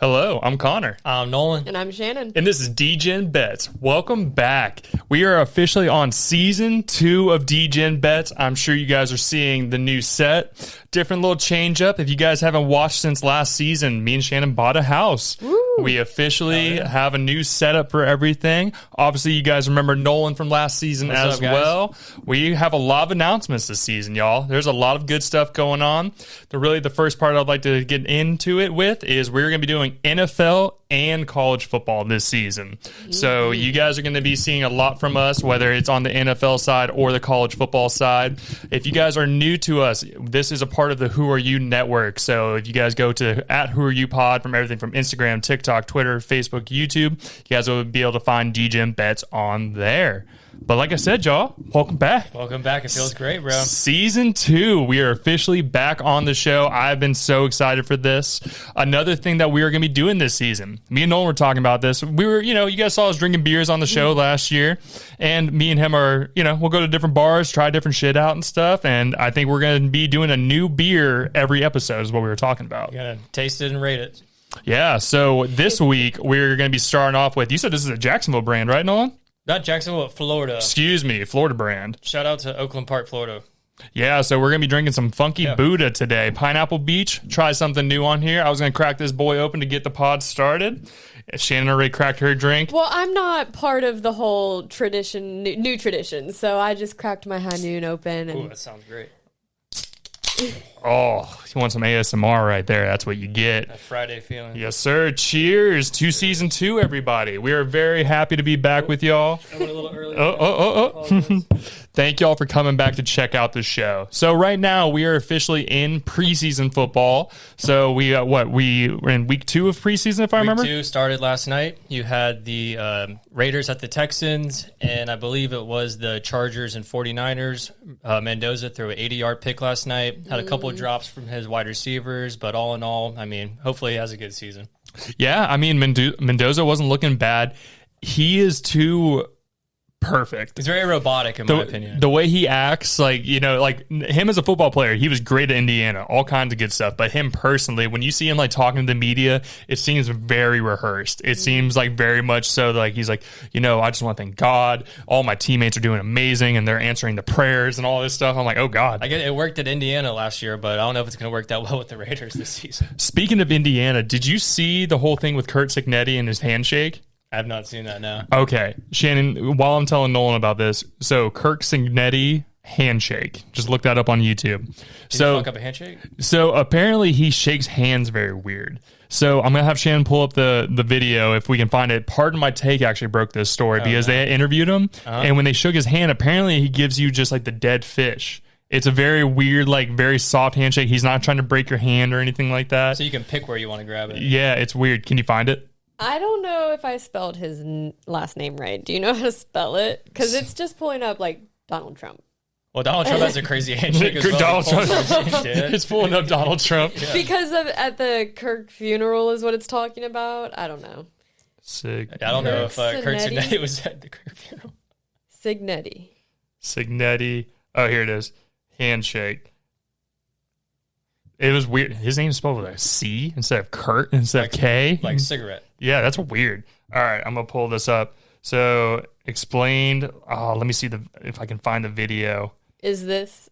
Hello, I'm Connor. I'm Nolan. And I'm Shannon. And this is Degen Bets. Welcome back. We are officially on season 2 of Degen Bets. I'm sure you guys are seeing the new set. Different little change up. If you guys haven't watched since last season, me and Shannon bought a house. Woo. We officially have a new setup for everything. Obviously, you guys remember Nolan from last season as well. We have a lot of announcements this season, y'all. There's a lot of good stuff going on. The first part I'd like to get into it with is we're going to be doing NFL and college football this season. So you guys are going to be seeing a lot from us, whether it's on the NFL side or the college football side. If you guys are new to us, this is a part of the Who Are You network. So if you guys go to @WhoAreYouPod from everything from Instagram, TikTok, Twitter, Facebook, YouTube, you guys will be able to find Degen Bets on there. But like I said, y'all, welcome back. Welcome back. It feels great, bro. Season 2. We are officially back on the show. I've been so excited for this. Another thing that we are going to be doing this season, me and Nolan were talking about this. We were, you guys saw us drinking beers on the show last year. And me and him are, we'll go to different bars, try different shit out and stuff. And I think we're going to be doing a new beer every episode is what we were talking about. You got to taste it and rate it. Yeah. So this week, we're going to be starting off with, you said this is a Jacksonville brand, right, Nolan? Not Jacksonville, Florida. Excuse me, Florida brand. Shout out to Oakland Park, Florida. Yeah, so we're going to be drinking some Funky Buddha today. Pineapple Beach. Try something new on here. I was going to crack this boy open to get the pod started. Shannon already cracked her drink. Well, I'm not part of the whole tradition, new tradition, so I just cracked my high noon open. And Ooh, that sounds great. Oh, you want some ASMR right there. That's what you get. That Friday feeling. Yes, sir. Cheers to season 2, everybody. We are very happy to be back with y'all. I went a little early. Thank y'all for coming back to check out the show. So right now we are officially in preseason football. So we're in week 2 of preseason, if I remember. Week 2 started last night. You had the Raiders at the Texans, and I believe it was the Chargers and 49ers. Mendoza threw an 80-yard pick last night. Had a couple of drops from his wide receivers, but all in all, hopefully he has a good season. Yeah, Mendoza wasn't looking bad. He is too perfect. He's very robotic, in my opinion. The way he acts, like him as a football player, he was great at Indiana, all kinds of good stuff. But him personally, when you see him like talking to the media, it seems very rehearsed. It seems like very much so like he's like, I just want to thank God. All my teammates are doing amazing, and they're answering the prayers and all this stuff. I'm like, oh God. I get it worked at Indiana last year, but I don't know if it's going to work that well with the Raiders this season. Speaking of Indiana, did you see the whole thing with Kurt Signetti and his handshake? I have not seen that now. Okay. Shannon, while I'm telling Nolan about this, so Kirk Signetti handshake. Just look that up on YouTube. Did he fuck up a handshake? So apparently he shakes hands very weird. So I'm going to have Shannon pull up the video if we can find it. Pardon My Take actually broke this story because they interviewed him. And when they shook his hand, apparently he gives you just like the dead fish. It's a very weird, like very soft handshake. He's not trying to break your hand or anything like that. So you can pick where you want to grab it. Yeah, it's weird. Can you find it? I don't know if I spelled his last name right. Do you know how to spell it? Because it's just pulling up like Donald Trump. Well, Donald Trump has a crazy handshake as well. Donald Trump. It's pulling up Donald Trump. Yeah. Because of at the Kirk funeral is what it's talking about. I don't know. I don't know if Kurt Signetti was at the Kirk funeral. Signetti. Oh, here it is. Handshake. It was weird. His name is spelled with a C instead of Kurt instead of K. Like cigarette. Yeah, that's weird. All right, I'm going to pull this up. So, explained. Oh, let me see if I can find the video. Is this?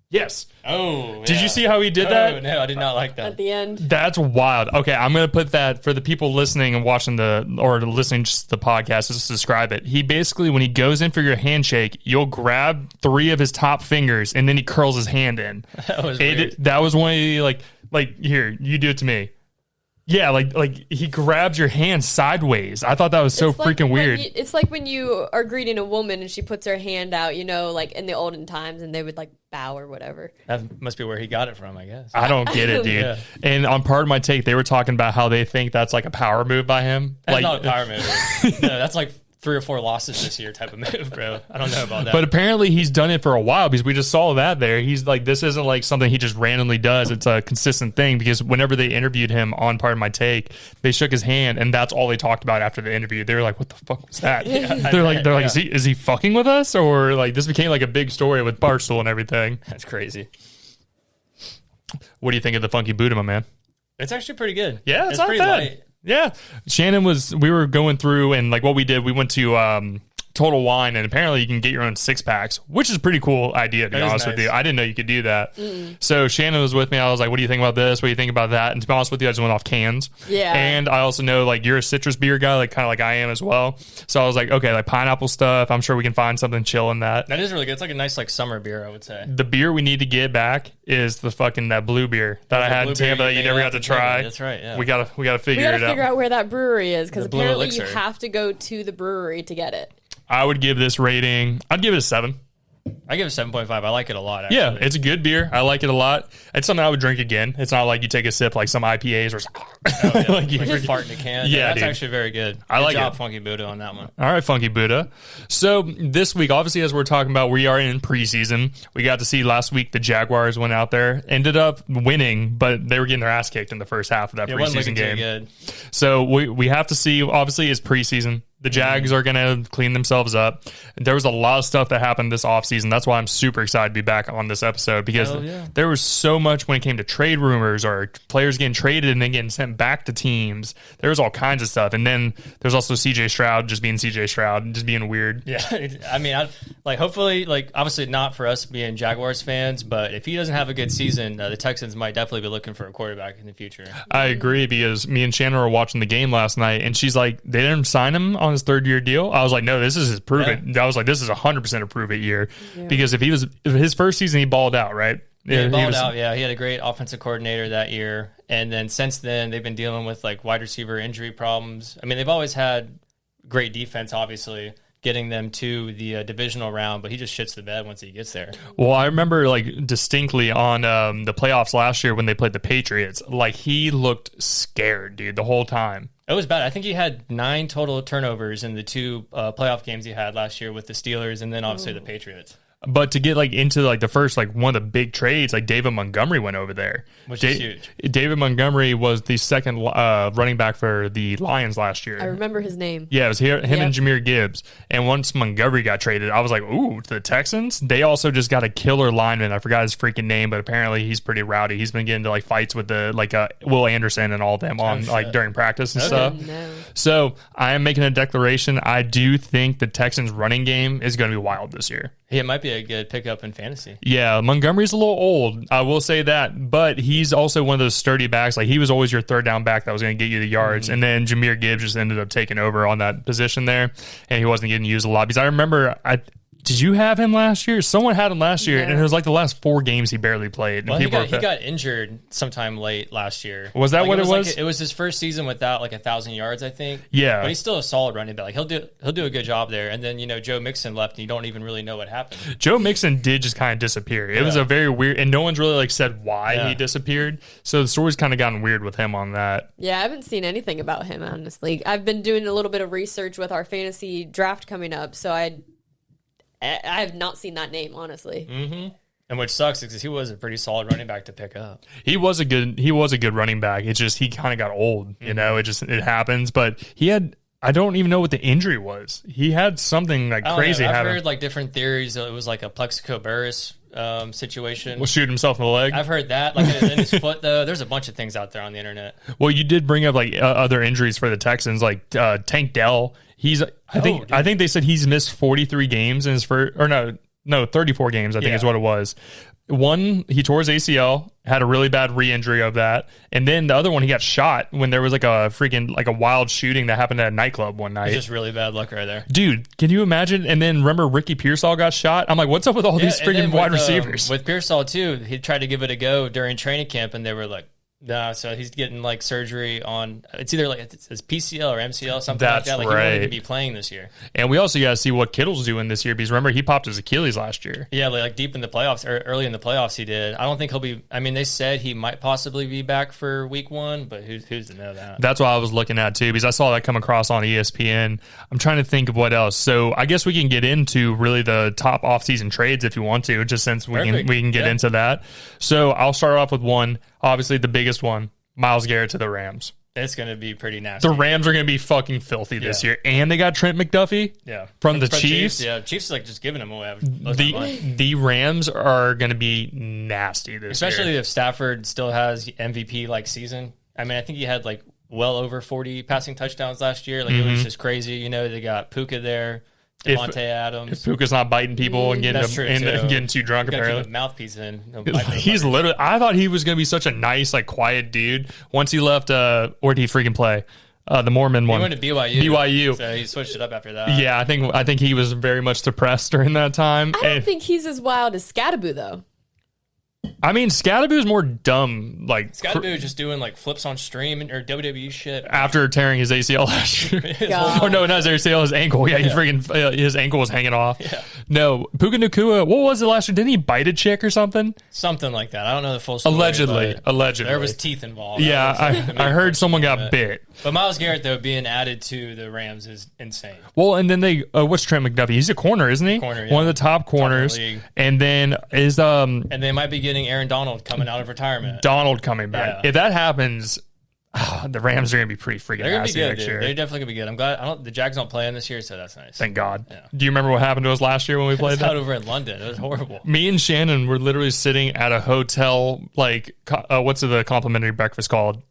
Yes. Oh, yeah. Did you see how he did that? No, I did not like that. At the end. That's wild. Okay, I'm going to put that for the people listening and watching or listening to the podcast, just to describe it. He basically, when he goes in for your handshake, you'll grab 3 of his top fingers and then he curls his hand in. That was weird. That was one of the, like, here, you do it to me. Yeah, like he grabs your hand sideways. I thought that was so freaking weird. It's like when you are greeting a woman and she puts her hand out, like in the olden times, and they would like bow or whatever. That must be where he got it from, I guess. I don't get it, dude. Yeah. And on Pardon My Take, they were talking about how they think that's like a power move by him. That's not a power move. No, that's like 3 or 4 losses this year type of move, bro. I don't know about that. But apparently he's done it for a while because we just saw that there. He's like, this isn't like something he just randomly does. It's a consistent thing because whenever they interviewed him on Pardon My Take, they shook his hand and that's all they talked about after the interview. They were like, what the fuck was that? They're like, is he fucking with us? Or like this became like a big story with Barstool and everything. That's crazy. What do you think of the Funky Buddha, my man? It's actually pretty good. Yeah, it's not pretty bad. light. Yeah. We were going through and like what we did, we went to Total Wine, and apparently you can get your own 6-packs, which is a pretty cool idea, to be honest with you. I didn't know you could do that. So Shannon was with me. I was like, what do you think about this? What do you think about that? And to be honest with you, I just went off cans. Yeah. And I also know like you're a citrus beer guy, like kind of like I am as well. So I was like, okay, like pineapple stuff. I'm sure we can find something chill in that. That is really good. It's like a nice like summer beer, I would say. The beer we need to get back is the fucking that blue beer that I had in Tampa that you never got to try. That's right. Yeah. We gotta figure it out. Figure out where that brewery is, because Blue apparently Elixir. you have to go to the brewery to get it. I would give this rating. I'd give it a 7. I give it 7.5. I like it a lot, actually. Yeah, it's a good beer. I like it a lot. It's something I would drink again. It's not like you take a sip like some IPAs or like you fart in a can. Yeah, that's dude. actually very good. I like good job, it. Funky Buddha, on that one. All right, Funky Buddha. So this week, obviously, as we're talking about, we are in preseason. We got to see last week the Jaguars went out there, ended up winning, but they were getting their ass kicked in the first half of that It wasn't preseason looking too game. good. So we have to see. Obviously, it's preseason. The Jags are going to clean themselves up. There was a lot of stuff that happened this offseason. That's why I'm super excited to be back on this episode, because there was so much when it came to trade rumors or players getting traded and then getting sent back to teams. There was all kinds of stuff. And then there's also CJ Stroud just being CJ Stroud and just being weird. Yeah, I mean, hopefully, obviously not for us being Jaguars fans, but if he doesn't have a good season, the Texans might definitely be looking for a quarterback in the future. I agree, because me and Shannon were watching the game last night, and she's like, they didn't sign him on his 3rd-year deal. I was like, no, this is his prove it. I was like, this is 100% a prove it year, because if his first season, he balled out, right? Yeah, he balled out. Yeah, he had a great offensive coordinator that year, and then since then they've been dealing with like wide receiver injury problems. I mean, they've always had great defense, obviously, getting them to the divisional round, but he just shits the bed once he gets there. Well, I remember like distinctly on the playoffs last year when they played the Patriots, like he looked scared, dude, the whole time. It was bad. I think he had 9 total turnovers in the 2 playoff games he had last year with the Steelers and then obviously the Patriots. But to get like into like the first like one of the big trades, like David Montgomery went over there. Which is huge. David Montgomery was the second running back for the Lions last year. I remember his name. Yeah, it was him and Jahmyr Gibbs. And once Montgomery got traded, I was like, ooh, to the Texans? They also just got a killer lineman. I forgot his freaking name, but apparently he's pretty rowdy. He's been getting into like fights with the Will Anderson and all of them on like during practice and stuff. No. So I am making a declaration. I do think the Texans running game is going to be wild this year. He might be a good pickup in fantasy. Yeah, Montgomery's a little old. I will say that. But he's also one of those sturdy backs. Like, he was always your third down back that was going to get you the yards. And then Jahmyr Gibbs just ended up taking over on that position there. And he wasn't getting used a lot. Because I remember, did you have him last year? Someone had him last year. And it was like the last 4 games he barely played. Well, he got injured sometime late last year. Was that what it was? It was his first season without like 1,000 yards, I think. Yeah. But he's still a solid running back. Like, he'll do a good job there. And then, Joe Mixon left and you don't even really know what happened. Joe Mixon did just kind of disappear. It was a very weird, and no one's really like said why he disappeared. So the story's kind of gotten weird with him on that. Yeah, I haven't seen anything about him, honestly. I've been doing a little bit of research with our fantasy draft coming up, so I have not seen that name, honestly. Mm-hmm. And which sucks because he was a pretty solid running back to pick up. He was a good running back. It's just he kind of got old. It happens. But he had, I don't even know what the injury was. He had something like crazy happen. I've heard like different theories. It was like a plexico burress situation. Will shoot himself in the leg. I've heard that. Like in his foot, though. There's a bunch of things out there on the internet. Well, you did bring up like other injuries for the Texans, like Tank Dell. I think they said he's missed 43 games in his first, or no, 34 games, I think is what it was. One, he tore his ACL, had a really bad re-injury of that. And then the other one, he got shot when there was like a freaking, like a wild shooting that happened at a nightclub one night. It's just really bad luck right there. Dude, can you imagine? And then remember Ricky Pearsall got shot? I'm like, what's up with all these freaking wide receivers? With Pearsall too, he tried to give it a go during training camp and they were like, nah, so he's getting like surgery on, it's either like it's PCL or MCL, something like that. Like he won't even be playing this year. And we also got to see what Kittle's doing this year, because remember, he popped his Achilles last year. Yeah, like deep in the playoffs, or early in the playoffs he did. I don't think he'll be, I mean, they said he might possibly be back for week 1, but who's to know that? That's what I was looking at too, because I saw that come across on ESPN. I'm trying to think of what else. So I guess we can get into really the top offseason trades if you want to, just since we can get into that. So I'll start off with one, obviously the biggest one. Myles Garrett to the Rams. It's going to be pretty nasty. The Rams are going to be fucking filthy this year. And they got Trent McDuffie from the Chiefs. Yeah, Chiefs like just giving them away. The Rams are going to be nasty this year. Especially if Stafford still has MVP-like season. I mean, I think he had like well over 40 passing touchdowns last year. Like, it was just crazy. You know, they got Puka there. Devontae Adams. If Puka's not biting people and getting too drunk, apparently. Keep a mouthpiece in. He's literally. I thought he was going to be such a nice, like, quiet dude. Once he left, where did he freaking play? The Mormon one. He went to BYU. So he switched it up after that. Yeah, I think he was very much depressed during that time. I don't think he's as wild as Scadaboo, though. I mean, Scadaboo's more dumb. Like Scadaboo just doing like flips on stream or WWE shit after tearing his ACL last year. Or no, not his ACL, his ankle. Yeah, his ankle was hanging off. Yeah. No, Puka Nacua. What was it last year? Didn't he bite a chick or something? Something like that. I don't know the full story. Allegedly, there was teeth involved. Yeah, I heard someone got bit. But Myles Garrett though being added to the Rams is insane. Well, and then what's Trent McDuffie? He's a corner, isn't he? Corner, yeah. One of the top corners. And then and they might be getting Aaron Donald coming out of retirement. Donald coming back. Yeah. If that happens, the Rams are going to be pretty freaking nasty next year. They're definitely going to be good. I'm glad the Jags don't play in this year, so that's nice. Thank God. Yeah. Do you remember what happened to us last year when we played that? Over in London. It was horrible. Me and Shannon were literally sitting at a hotel, like, what's the complimentary breakfast called?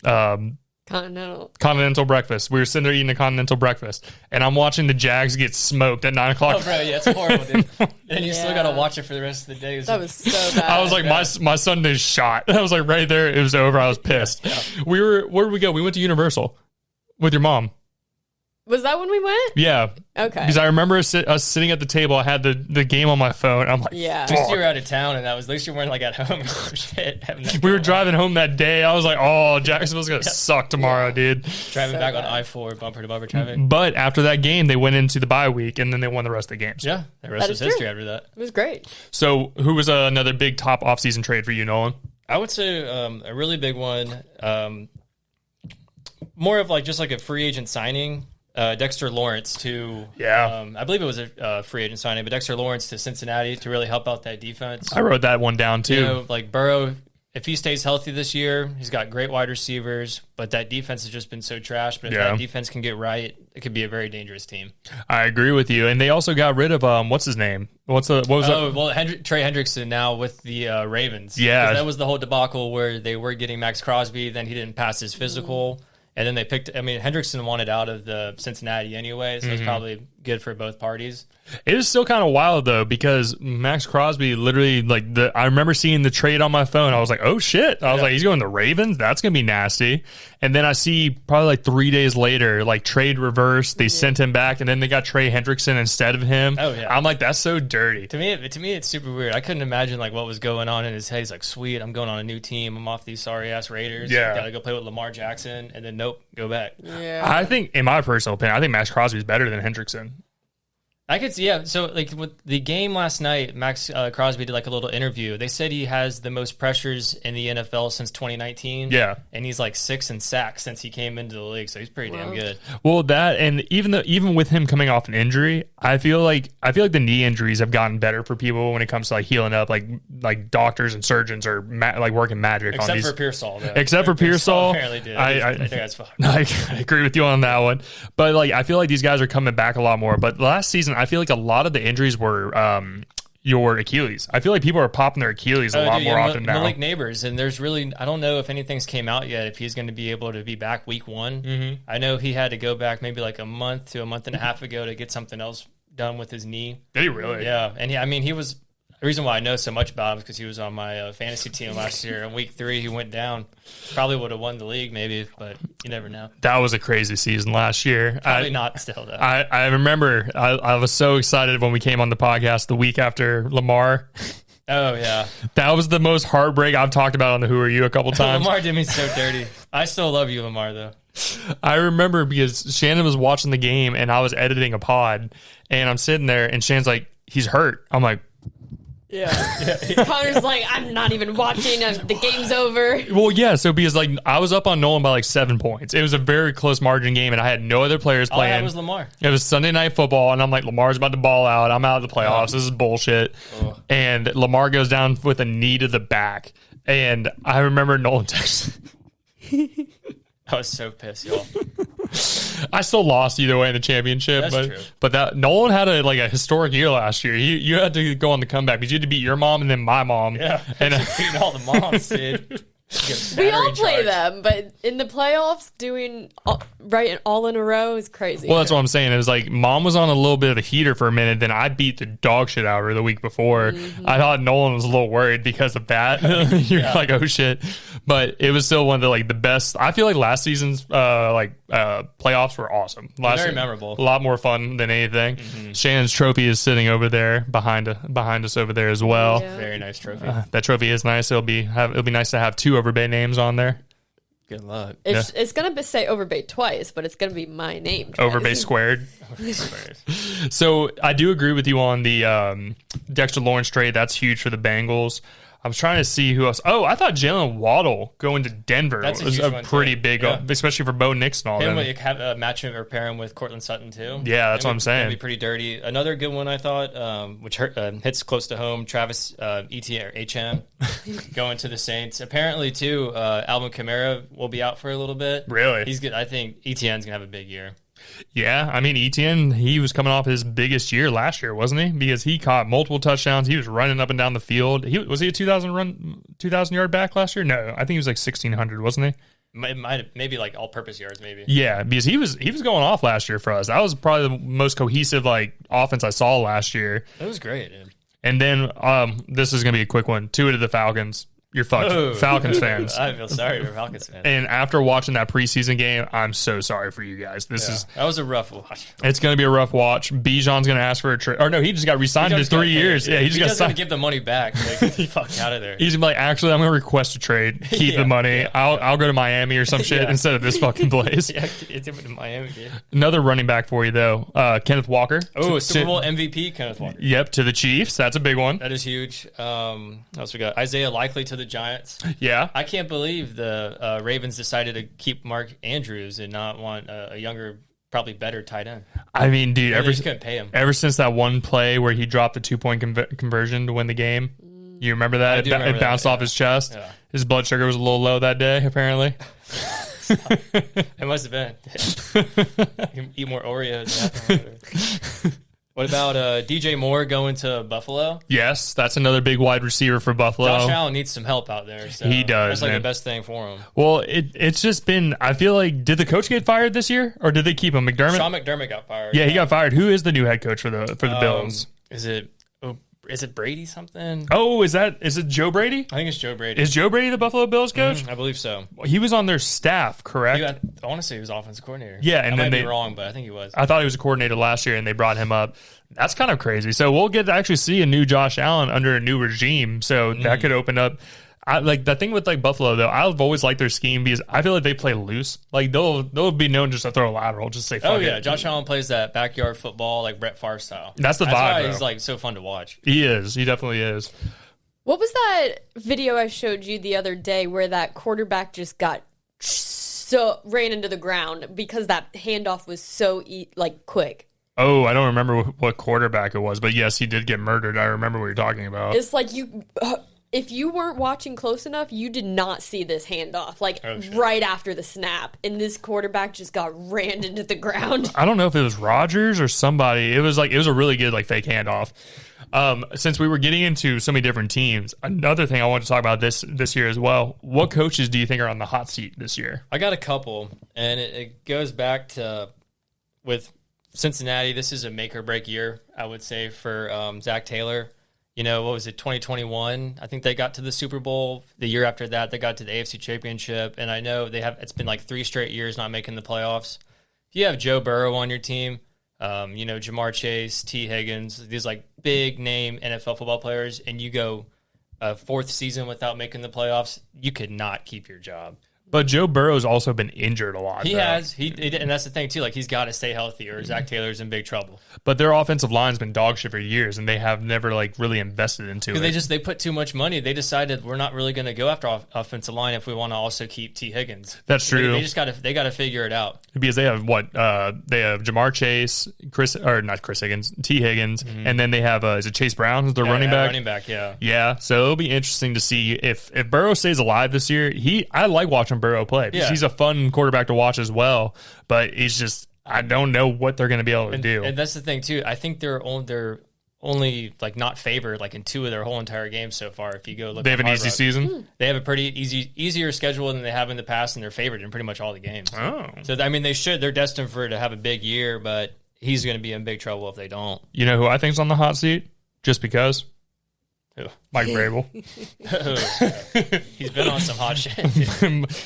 Continental breakfast. We were sitting there eating a continental breakfast, and I'm watching the Jags get smoked at 9 o'clock. Oh, bro, yeah, it's horrible, dude. And you still got to watch it for the rest of the day. That was so bad. I was like, my Sunday's shot. I was like, right there, it was over. I was pissed. Yeah. Where did we go? We went to Universal with your mom. Was that when we went? Yeah. Okay. Because I remember us sitting at the table. I had the game on my phone. I'm like, yeah. At least you were out of town, and at least you weren't like at home. We were driving home that day. I was like, oh, Jacksonville's going to suck tomorrow, dude. Driving back on I-4, bumper to bumper traffic. But after that game, they went into the bye week, and then they won the rest of the games. Yeah. The rest was history after that. It was great. So who was another big top offseason trade for you, Nolan? I would say a really big one, more of like just like a free agent signing. Dexter Lawrence to, I believe it was a free agent signing, but Dexter Lawrence to Cincinnati to really help out that defense. I wrote that one down too. You know, like Burrow, if he stays healthy this year, he's got great wide receivers, but that defense has just been so trash. But if that defense can get right, it could be a very dangerous team. I agree with you. And they also got rid of what's his name? What was that? Well, Trey Hendrickson now with the Ravens. Yeah, that was the whole debacle where they were getting Max Crosby, then he didn't pass his physical. And then they Hendrickson wanted out of the Cincinnati anyway, so it's probably good for both parties. It is still kind of wild, though, because Max Crosby literally, I remember seeing the trade on my phone. I was like, oh, shit. I was like, he's going to the Ravens? That's going to be nasty. And then I see probably like 3 days later, like trade reversed. They sent him back, and then they got Trey Hendrickson instead of him. Oh, yeah. I'm like, that's so dirty. To me, it's super weird. I couldn't imagine like what was going on in his head. He's like, sweet, I'm going on a new team. I'm off these sorry-ass Raiders. Yeah. Got to go play with Lamar Jackson, and then nope, go back. Yeah. I think, in my personal opinion, I think Max Crosby is better than Hendrickson. I could see, yeah. So, like, with the game last night, Max Crosby did, like, a little interview. They said he has the most pressures in the NFL since 2019. Yeah. And he's, like, 6 in sacks since he came into the league, so he's pretty damn good. Well, that, and even with him coming off an injury, I feel like the knee injuries have gotten better for people when it comes to, like, healing up. Like doctors and surgeons are, like, working magic on these. Except for Pearsall, though. Except for Pearsall. Apparently did. I think that's fucked. I agree with you on that one. But, like, I feel like these guys are coming back a lot more. But last season, I feel like a lot of the injuries were your Achilles. I feel like people are popping their Achilles a lot more often now. Malik Neighbors, and there's really, I don't know if anything's came out yet, if he's going to be able to be back week 1. Mm-hmm. I know he had to go back maybe like a month to a month and a half ago to get something else done with his knee. Did he really? Yeah, and he was, the reason why I know so much about him is because he was on my fantasy team last year. In week 3, he went down. Probably would have won the league, maybe, but you never know. That was a crazy season last year. Probably not still, though. I remember I was so excited when we came on the podcast the week after Lamar. Oh, yeah. That was the most heartbreak I've talked about on the Who Are You a couple times. Lamar did me so dirty. I still love you, Lamar, though. I remember because Shannon was watching the game, and I was editing a pod, and I'm sitting there, and Shannon's like, he's hurt. I'm like, yeah. Connor's like, I'm not even watching. The game's over. Well, yeah. So because like I was up on Nolan by like 7 points. It was a very close margin game, and I had no other players playing. All I had was Lamar. It was Sunday Night Football, and I'm like, Lamar's about to ball out. I'm out of the playoffs. This is bullshit. And Lamar goes down with a knee to the back, and I remember Nolan texted. I was so pissed, y'all. I still lost either way in the championship. That's true. But that Nolan had a historic year last year. You had to go on the comeback because you had to beat your mom and then my mom. Yeah. And Beating all the moms, dude. We all play them, but in the playoffs, doing all in a row is crazy. well, that's what I'm saying. It was like mom was on a little bit of a heater for a minute. Then I beat the dog shit out of her the week before. Mm-hmm. I thought Nolan was a little worried because of that. You're like, oh shit. But it was still one of the best. I feel like last season's playoffs were awesome. Very memorable. A lot more fun than anything. Shannon's trophy is sitting over there behind us over there as well. Yeah. Very nice trophy. That trophy is nice. It'll be nice to have 2 Overbay names on there. Good luck. It's going to say Overbay twice, but it's going to be my name twice. Overbay squared. So I do agree with you on the Dexter Lawrence trade. That's huge for the Bengals. I was trying to see who else. Oh, I thought Jalen Waddle going to Denver was a pretty big, especially for Bo Nix and all that. Him would have a matchup or pair him with Cortland Sutton too. Yeah, that's what I'm saying. That'd be pretty dirty. Another good one I thought, which hits close to home. Travis Etienne or HM going to the Saints. Apparently too, Alvin Kamara will be out for a little bit. Really? He's good. I think Etienne's gonna have a big year. Yeah, I mean, Etienne, he was coming off his biggest year last year, wasn't he? Because he caught multiple touchdowns. He was running up and down the field. Was he a 2,000 yard back last year? No, I think he was like 1,600, wasn't he? Maybe like all-purpose yards, maybe. Yeah, because he was going off last year for us. That was probably the most cohesive offense I saw last year. It was great, dude. And then this is going to be a quick one. Tua to the Falcons. You're fucked, Falcons fans. I feel sorry for Falcons fans. And after watching that preseason game, I'm so sorry for you guys. That was a rough watch. It's going to be a rough watch. Bijan's going to ask for a trade. Or no, he just got re-signed to 3 years. Yeah, he just got to give the money back. Like, get the fuck out of there. He's going to be like, actually, I'm going to request a trade. Keep the money. Yeah. I'll go to Miami or some shit instead of this fucking place. It's in Miami. Dude. Another running back for you, though. Kenneth Walker. Oh, Super Bowl MVP, Kenneth Walker. Yep, to the Chiefs. That's a big one. That is huge. What else we got? Isaiah Likely to the Giants. Yeah. I can't believe the Ravens decided to keep Mark Andrews and not want a younger, probably better tight end. I mean, dude, they just couldn't pay him. Ever since that one play where he dropped the 2-point conversion to win the game, you remember that? It bounced off his chest. Yeah. His blood sugar was a little low that day, apparently. It must have been. Eat more Oreos. What about DJ Moore going to Buffalo? Yes, that's another big wide receiver for Buffalo. Josh Allen needs some help out there. So he does. That's the best thing for him. Well, it's just been, I feel like, did the coach get fired this year? Or did they keep him? McDermott? Sean McDermott got fired. Yeah, he got fired. Who is the new head coach for the Bills? Is it Brady something? Oh, is it Joe Brady? I think it's Joe Brady. Is Joe Brady the Buffalo Bills coach? I believe so. He was on their staff, correct? I want to say he was offensive coordinator. Yeah, and I then might be wrong, but I think he was. I thought he was a coordinator last year, and they brought him up. That's kind of crazy. So we'll get to actually see a new Josh Allen under a new regime. So that could open up. The thing with Buffalo though, I've always liked their scheme because I feel like they play loose. Like they'll be known just to throw a lateral, just say fuck it. Josh Allen plays that backyard football like Brett Favre style. That's vibe. Why he's like so fun to watch. He is. He definitely is. What was that video I showed you the other day where that quarterback just ran into the ground because that handoff was so quick? Oh, I don't remember what quarterback it was, but yes, he did get murdered. I remember what you're talking about. It's like if you weren't watching close enough, you did not see this handoff, right after the snap, and this quarterback just got rammed into the ground. I don't know if it was Rodgers or somebody. It was a really good fake handoff. Since we were getting into so many different teams, another thing I want to talk about this year as well. What coaches do you think are on the hot seat this year? I got a couple, and it goes back to with Cincinnati. This is a make or break year, I would say, for Zach Taylor. You know, what was it, 2021? I think they got to the Super Bowl. The year after that, they got to the AFC Championship. And I know it's been 3 straight years not making the playoffs. If you have Joe Burrow on your team, Jamar Chase, T. Higgins, these big name NFL football players, and you go a 4th season without making the playoffs, you could not keep your job. But Joe Burrow's also been injured a lot. He has. And that's the thing, too. He's got to stay healthy or Zach Taylor's in big trouble. But their offensive line's been dog shit for years, and they have never, really invested into it. They put too much money. They decided we're not really going to go after offensive line if we want to also keep T. Higgins. That's true. They just got to figure it out. Because they have they have Jamar Chase, not Chris Higgins, T. Higgins, and then they have, is it Chase Brown, who's their running back? Running back, yeah. Yeah, so it'll be interesting to see if Burrow stays alive this year. I like watching Burrow play. Because he's a fun quarterback to watch as well, but he's just, I don't know what they're going to be able to do. And that's the thing too. I think they're only like not favored like in 2 of their whole entire games so far. If you go look, they have an easy season. They have a pretty easier schedule than they have in the past, and they're favored in pretty much all the games. Oh, so I mean, they're destined to have a big year, but he's going to be in big trouble if they don't. You know who I think's on the hot seat? Just because. Who? Mike Vrabel. He's been on some hot shit.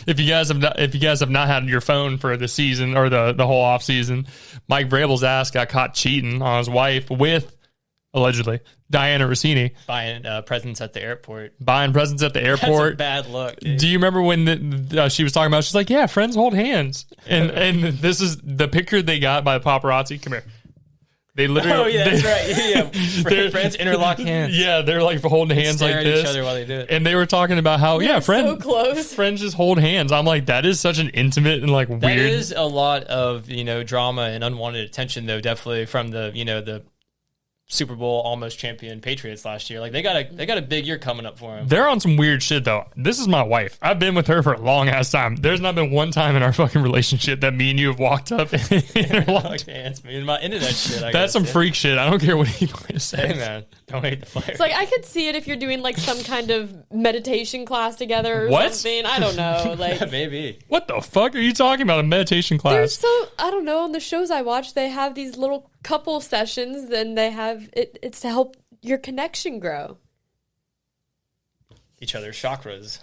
If you guys have not had your phone for the season or the whole off season, Mike Vrabel's ass got caught cheating on his wife with, allegedly, Diana Rossini. Buying presents at the airport. That's a bad look, dude. Do you remember when she was talking about, she's like, yeah, friends hold hands. And this is the picture they got by the paparazzi. Come here. They literally. Oh, yeah, that's right. Yeah. Friends interlock hands. Yeah, they're like holding hands like this. At each other while they do it. And they were talking about how, friends. So close. Friends just hold hands. I'm like, that is such an intimate and like weird. That is a lot of, drama and unwanted attention, though, definitely from the Super Bowl almost champion Patriots last year. Like they got a big year coming up for them. They're on some weird shit though. This is my wife. I've been with her for a long ass time. There's not been one time in our fucking relationship that me and you have walked up and interlocked hands. Into that shit. That's some freak shit. I don't care what anybody says. Hey man, don't hate the fire. It's like I could see it if you're doing like some kind of meditation class together or something. I don't know. Like maybe. What the fuck are you talking about? A meditation class? I don't know. On the shows I watch, they have these little couple sessions, and they have it's to help your connection grow. Each other's chakras.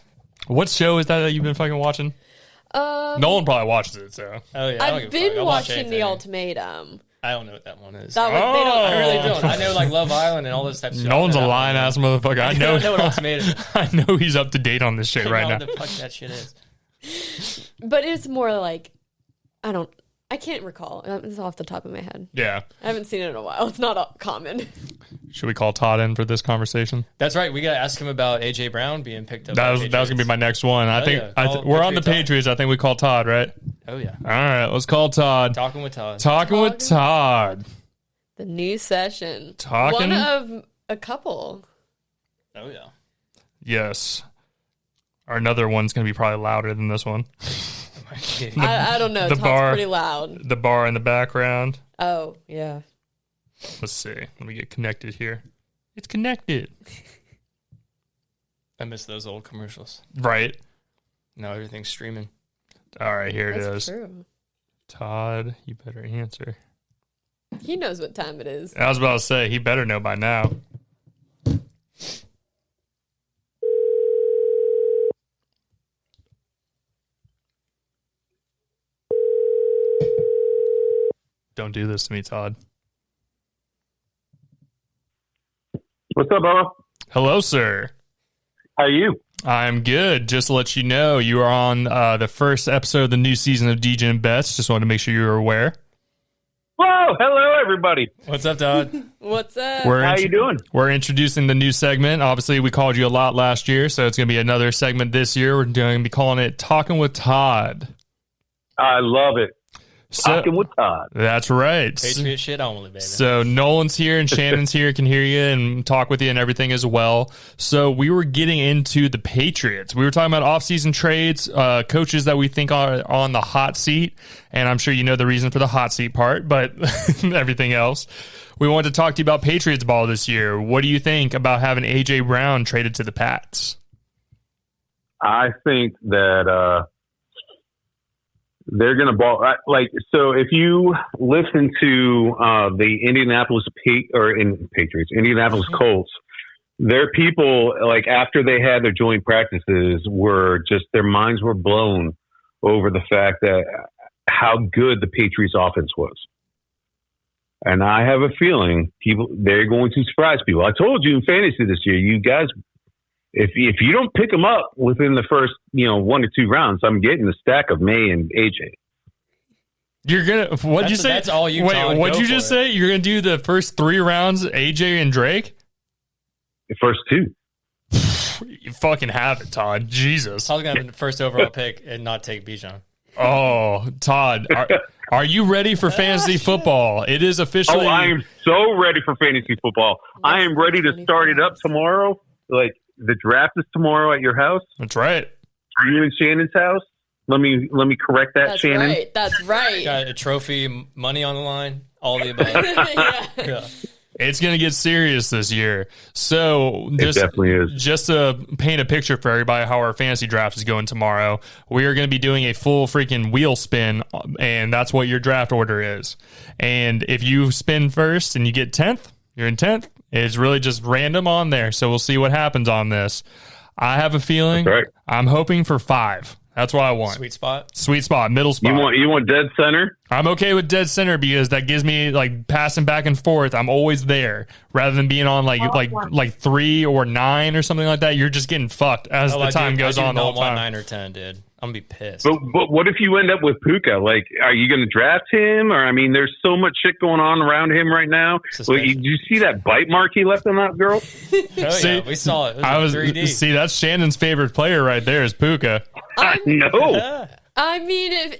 What show is that you've been fucking watching? Nolan probably watches it, so. Oh yeah, I've been watching The Ultimatum. I don't know what that one is. I really don't. I know like Love Island and all those types of stuff. Nolan's a lying ass motherfucker. I know what Ultimatum. I know he's up to date on this shit right now. What the fuck that shit is. But it's more like I can't recall. It's off the top of my head. Yeah. I haven't seen it in a while. It's not common. Should we call Todd in for this conversation? That's right. We got to ask him about A.J. Brown being picked up. That was going to be my next one. I think we're on the Patriots. I think we call Todd, right? Oh, yeah. All right. Let's call Todd. Talking with Todd. Talking with Todd. The new session. One of a couple. Oh, yeah. Yes. Another one's going to be probably louder than this one. I don't know. Todd's pretty loud. The bar in the background. Oh, yeah. Let's see. Let me get connected here. It's connected. I miss those old commercials. Right. Now everything's streaming. All right, here That's it is. True. Todd, you better answer. He knows what time it is. I was about to say, he better know by now. Don't do this to me, Todd. What's up, Bubba? Hello, sir. How are you? I'm good. Just to let you know, you are on the first episode of the new season of Degen Bets. Just wanted to make sure you were aware. Whoa, hello, everybody. What's up, Todd? What's up? How you doing? We're introducing the new segment. Obviously, we called you a lot last year, so it's going to be another segment this year. We're going to be calling it Talking with Todd. I love it. Talking with Todd. That's right. Patriot shit only, baby. So Nolan's here and Shannon's here, can hear you and talk with you and everything as well. So we were getting into the Patriots. We were talking about offseason trades, coaches that we think are on the hot seat. And I'm sure you know the reason for the hot seat part, but everything else. We wanted to talk to you about Patriots ball this year. What do you think about having A.J. Brown traded to the Pats? I think that they're going to ball so. If you listen to the Indianapolis Colts, their people after they had their joint practices were just their minds were blown over the fact that how good the Patriots offense was. And I have a feeling they're going to surprise people. I told you in fantasy this year, you guys, if you don't pick them up within the first 1 to 2 rounds, I'm getting a stack of May and AJ. You're gonna what'd you say? That's all you. Wait, what'd you just say? You're gonna do the first 3 rounds, AJ and Drake? The first 2. You fucking have it, Todd. Jesus. Todd's gonna have the first overall pick and not take Bijan. Oh, Todd, are you ready for fantasy football? It is officially. Oh, I am so ready for fantasy football. I am ready to start it up tomorrow. The draft is tomorrow at your house. That's right. You and Shannon's house. Let me correct that, That's Shannon. right. That's right. Got a trophy, money on the line, all the above. Yeah. It's going to get serious this year. So It definitely is. Just to paint a picture for everybody how our fantasy draft is going tomorrow, we are going to be doing a full freaking wheel spin, and that's what your draft order is. And if you spin first and you get 10th, you're in 10th. It's really just random on there. So we'll see what happens on this. I have a feeling I'm hoping for 5. That's what I want. Sweet spot, middle spot. You want dead center? I'm okay with dead center because that gives me like passing back and forth. I'm always there rather than being on like 3 or 9 or something like that. You're just getting fucked as the time goes on the whole time. 9 or 10, dude. I'm gonna be pissed. But what if you end up with Puka? Like, are you going to draft him? Or, I mean, there's so much shit going on around him right now. Well, did you see that bite mark he left on that girl? Yeah, we saw it. It was 3D. See, that's Shannon's favorite player right there is Puka. I know. I mean,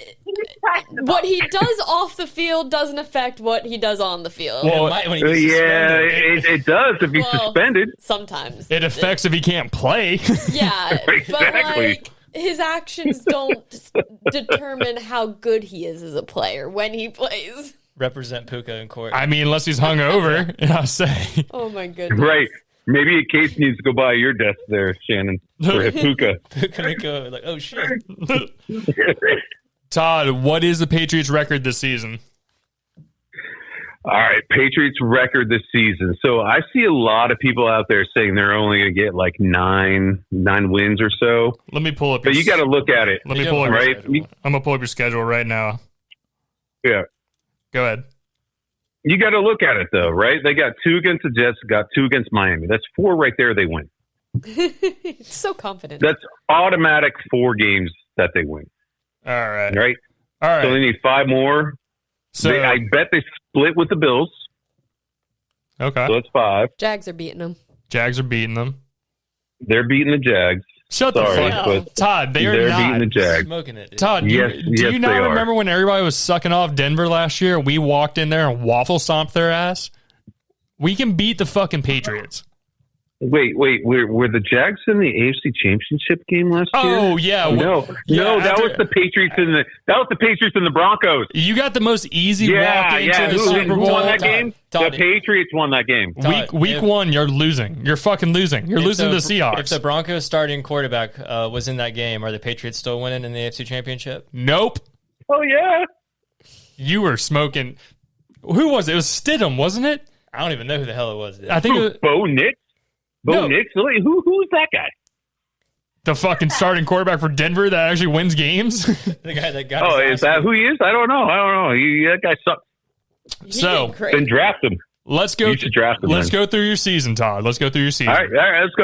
what he does off the field doesn't affect what he does on the field. Well, it does if he's suspended. Sometimes. It affects if he can't play. Yeah, Exactly. but like his actions don't determine how good he is as a player when he plays. Represent Puka in court. I mean, unless he's hungover, I'll say. Oh my goodness. Right. Maybe a case needs to go by your desk there, Shannon, for Puka. Puka may go like, oh shit. Todd, what is the Patriots' record this season? All right, Patriots record this season. So I see a lot of people out there saying they're only going to get like nine wins or so. Let me pull up. But you got to look at it. Let me pull up. Right? I'm gonna pull up your schedule right now. Yeah. Go ahead. You got to look at it though, right? They got 2 against the Jets, got 2 against Miami. That's 4 right there. They win. It's so confident. That's automatic 4 games that they win. All right. Right. All right. So they need 5 more. So I bet they split with the Bills. Okay. So it's 5. Jags are beating them. Jags are beating them. They're beating the Jags. Shut the Sorry, fuck but up. Todd, they're beating not. the Jags. Smoking it, dude. Todd, Yes, do you not they are. remember when everybody was sucking off Denver last year? We walked in there and waffle stomped their ass. We can beat the fucking Patriots. Wait. Were the Jags in the AFC Championship game last year? Oh yeah, No, that was the Patriots and the Broncos. You got the most easy walk into the Who Super Bowl. won that game? Todd, The Patriots won that game. Week 1, you're losing. You're fucking losing. You're losing to the Seahawks. If the Broncos starting quarterback was in that game, are the Patriots still winning in the AFC Championship? Nope. Oh yeah. You were smoking. Who was it? It was Stidham, wasn't it? I don't even know who the hell it was. Dude. I think it was Bo Nix. No. Nix. Who's that guy? the fucking starting quarterback for Denver that actually wins games. The guy that got. Oh, is that who he is? I don't know. That guy sucks. So then draft him. Let's go. You should draft him. Let's go through your season, Todd. Let's go through your season. All right. Let's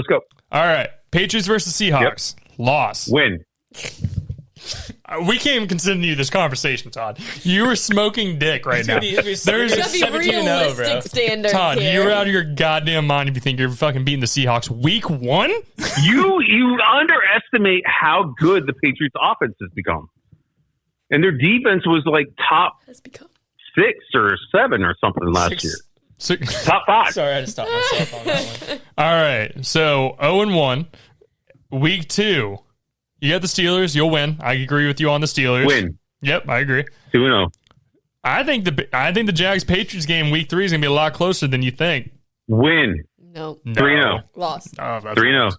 go. All right. Patriots versus Seahawks. Loss. Win. We can't even continue this conversation, Todd. You were smoking dick right now. There's There's gotta be 17-0, bro. realistic standards Todd, here. you're out of your goddamn mind if you think you're fucking beating the Seahawks week 1? You underestimate how good the Patriots offense has become. And their defense was like top Has become. 6 or 7 or something last year. Top 5. Sorry, I had to stop myself on that one. All right. So 0-1. Week 2. You got the Steelers. You'll win. I agree with you on the Steelers. Win. Yep, I agree. 2-0. I think the Jags Patriots game week 3 is gonna be a lot closer than you think. Win. No. 3-0. Lost. Oh, that's 3-0.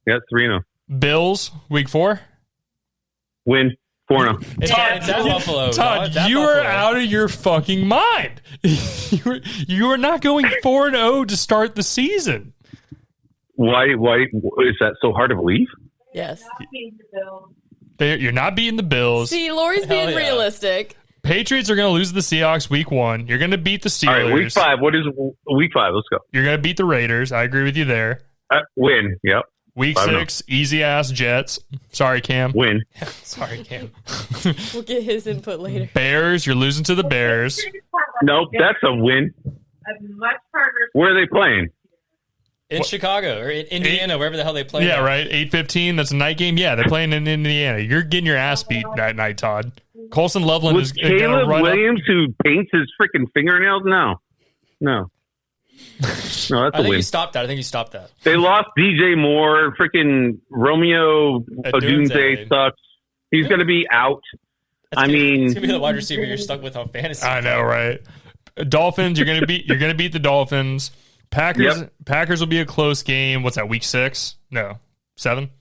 Yeah, 3-0. Bills week 4. Win. 4-0. It's at Buffalo. Todd, It's at you are Buffalo. out of your fucking mind. you are not going 4-0 to start the season. Why is that so hard to believe? Yes. You're not beating the Bills. See, Lori's being yeah. realistic. Patriots are going to lose to the Seahawks week 1. You're going to beat the Steelers. All right, week 5. What is week 5? Let's go. You're going to beat the Raiders. I agree with you there. Win. Yep. Week 6, easy ass Jets. Sorry, Cam. Win. Sorry, Cam. We'll get his input later. Bears, you're losing to the Bears. Nope, that's a win. Where are they playing? In Chicago or in Indiana, wherever the hell they play. Yeah, now. right. 8:15. That's a night game. Yeah, they're playing in Indiana. You're getting your ass beat that night, Todd. Colson Loveland Was is going to Caleb run Williams who paints his freaking fingernails? No, that's I a think win. you stopped that. They lost DJ Moore. Freaking Romeo Odunze Odunze. sucks. He's going to be out. It's going to be the wide receiver you're stuck with on fantasy. I know, right? Dolphins, you're going to beat the Dolphins. Packers will be a close game. What's that, week 6? No, 7?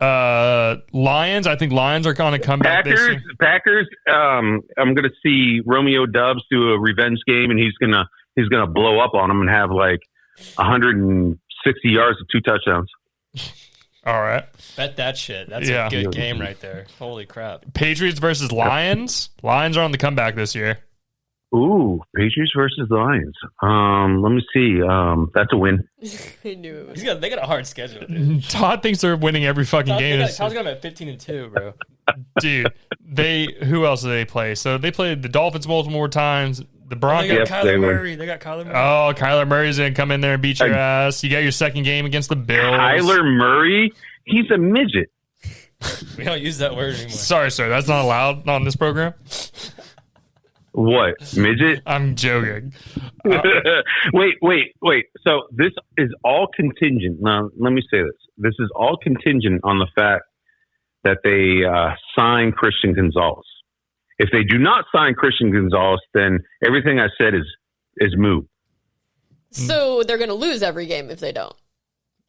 Lions, I think Lions are going to come back this year. Packers, I'm going to see Romeo Doubs do a revenge game, and he's going to blow up on them and have like 160 yards and 2 touchdowns. All right. Bet that shit. That's a good game right there. Holy crap. Patriots versus Lions. Lions are on the comeback this year. Ooh, Patriots versus Lions. Let me see. That's a win. I knew it was. They got a hard schedule, dude. Todd thinks they're winning every fucking game. Todd's got them at 15-2, bro. Dude, who else do they play? So they played the Dolphins multiple more times. The Broncos. They got Kyler Murray. Oh, Kyler Murray's going to come in there and beat your ass. You got your second game against the Bills. Kyler Murray? He's a midget. We don't use that word anymore. Sorry, sir. That's not allowed on this program. What? Midget? I'm joking. Wait. So this is all contingent. Now, let me say this. This is all contingent on the fact that they sign Christian Gonzalez. If they do not sign Christian Gonzalez, then everything I said is moot. So they're going to lose every game if they don't.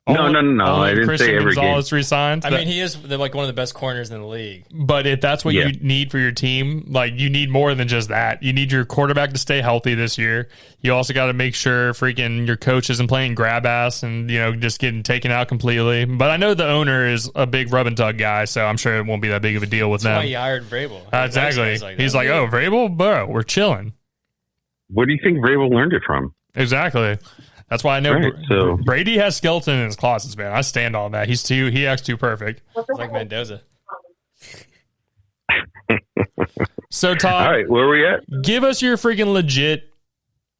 No. I didn't Christian say every Gonzalez game. Resigned. I mean, he is like one of the best corners in the league. But if that's what you need for your team, like you need more than just that. You need your quarterback to stay healthy this year. You also got to make sure freaking your coach isn't playing grab ass and just getting taken out completely. But I know the owner is a big rub and tug guy, so I'm sure it won't be that big of a deal with them. That's why he hired Vrabel. Exactly. He's like, oh, Vrabel, bro, we're chilling. Where do you think Vrabel learned it from? Exactly. That's why I know Brady has skeleton in his closets, man. I stand on that. He acts too perfect. Like Mendoza. So, Todd, all right, where are we at? Give us your freaking legit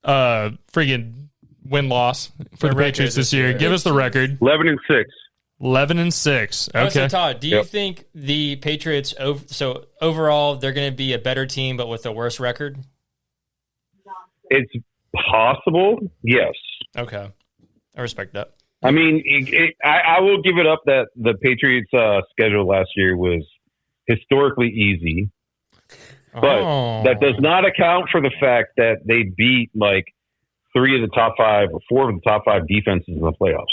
freaking win-loss for the Patriots this year. Give us the record. 11-6. 11-6. Okay. So, Todd, do you think the Patriots, so overall, they're going to be a better team but with a worse record? It's possible, yes. Okay. I respect that. I mean, I will give it up that the Patriots' schedule last year was historically easy. But that does not account for the fact that they beat like 3 of the top 5 or 4 of the top 5 defenses in the playoffs.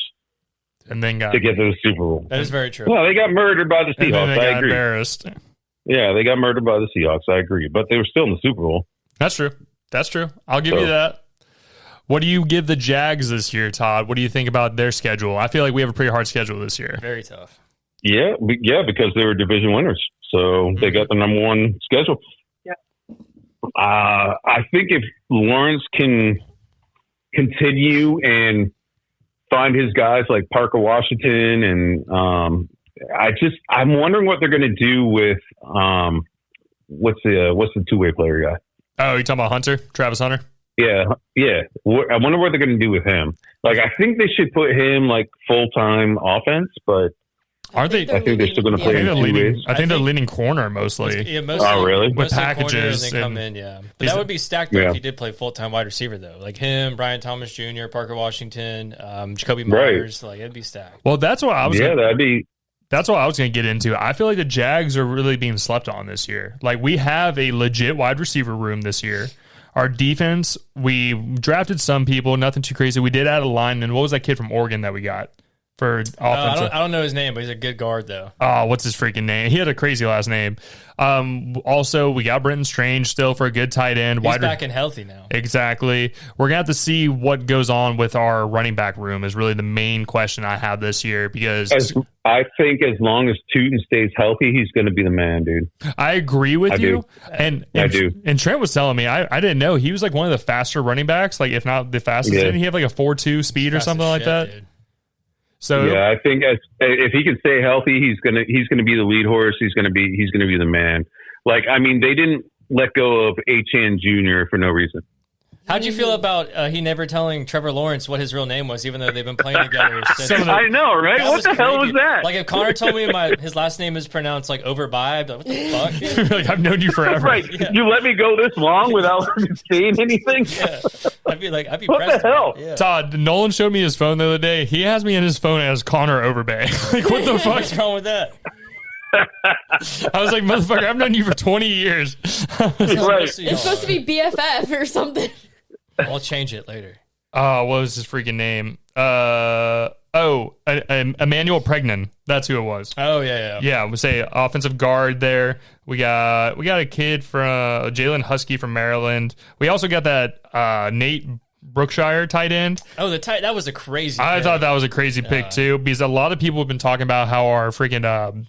And then to get to the Super Bowl. That is very true. Well, they got murdered by the Seahawks. I agree. Embarrassed. Yeah, they got murdered by the Seahawks. I agree. But they were still in the Super Bowl. That's true. I'll give you that. What do you give the Jags this year, Todd? What do you think about their schedule? I feel like we have a pretty hard schedule this year. Very tough. Yeah, because they were division winners. So they got the number 1 schedule. Yeah. I think if Lawrence can continue and find his guys like Parker Washington and I'm wondering what they're going to do with what's the two-way player guy? Oh, you talking about Hunter? Travis Hunter? Yeah. I wonder what they're going to do with him. Like, I think they should put him like full-time offense, but aren't they? I think they're still going to play in 2 ways. I think they're leaning corner mostly. Yeah, mostly. Oh, really? With packages and come in, But that would be stacked up if he did play full-time wide receiver, though. Like him, Brian Thomas Jr., Parker Washington, Jacoby Myers. Like, it'd be stacked. Well, that's what I was. That's what I was going to get into. I feel like the Jags are really being slept on this year. Like, we have a legit wide receiver room this year. Our defense, we drafted some people, nothing too crazy. We did add a lineman. What was that kid from Oregon that we got for offensive? I don't know his name, but he's a good guard, though. Oh, what's his freaking name? He had a crazy last name. Also, we got Brenton Strange still for a good tight end. He's back and healthy now. Exactly. We're going to have to see what goes on with our running back room is really the main question I have this year because I think as long as Tootin stays healthy, he's going to be the man, dude. I agree with you. And I do. And Trent was telling me, I didn't know, he was like one of the faster running backs, like if not the fastest. Didn't he have like a 4.2 speed or something like that? Dude. So I think if he can stay healthy, he's gonna be the lead horse. He's gonna be the man. Like, I mean, they didn't let go of Achane Jr. for no reason. How'd you feel about he never telling Trevor Lawrence what his real name was, even though they've been playing together since? I know, right? What the hell was that? Like, if Connor told me his last name is pronounced like Overby, I'd be like, what the fuck? Like, I've known you forever. Right. Yeah. You let me go this long without saying anything? Yeah. I'd be what the hell? Yeah. Todd, Nolan showed me his phone the other day. He has me in his phone as Connor Overbay. Like, what the fuck? What's wrong with that? I was like, motherfucker, I've known you for 20 years. Right. It's supposed to be BFF or something. I'll change it later. Oh, what was his freaking name? Emmanuel Pregnan. That's who it was. Oh, yeah. Yeah, we say offensive guard there. We got a kid from Jalen Husky from Maryland. We also got that Nate Brookshire tight end. Oh, that was a crazy I pick. thought that was a crazy pick too, because a lot of people have been talking about how our freaking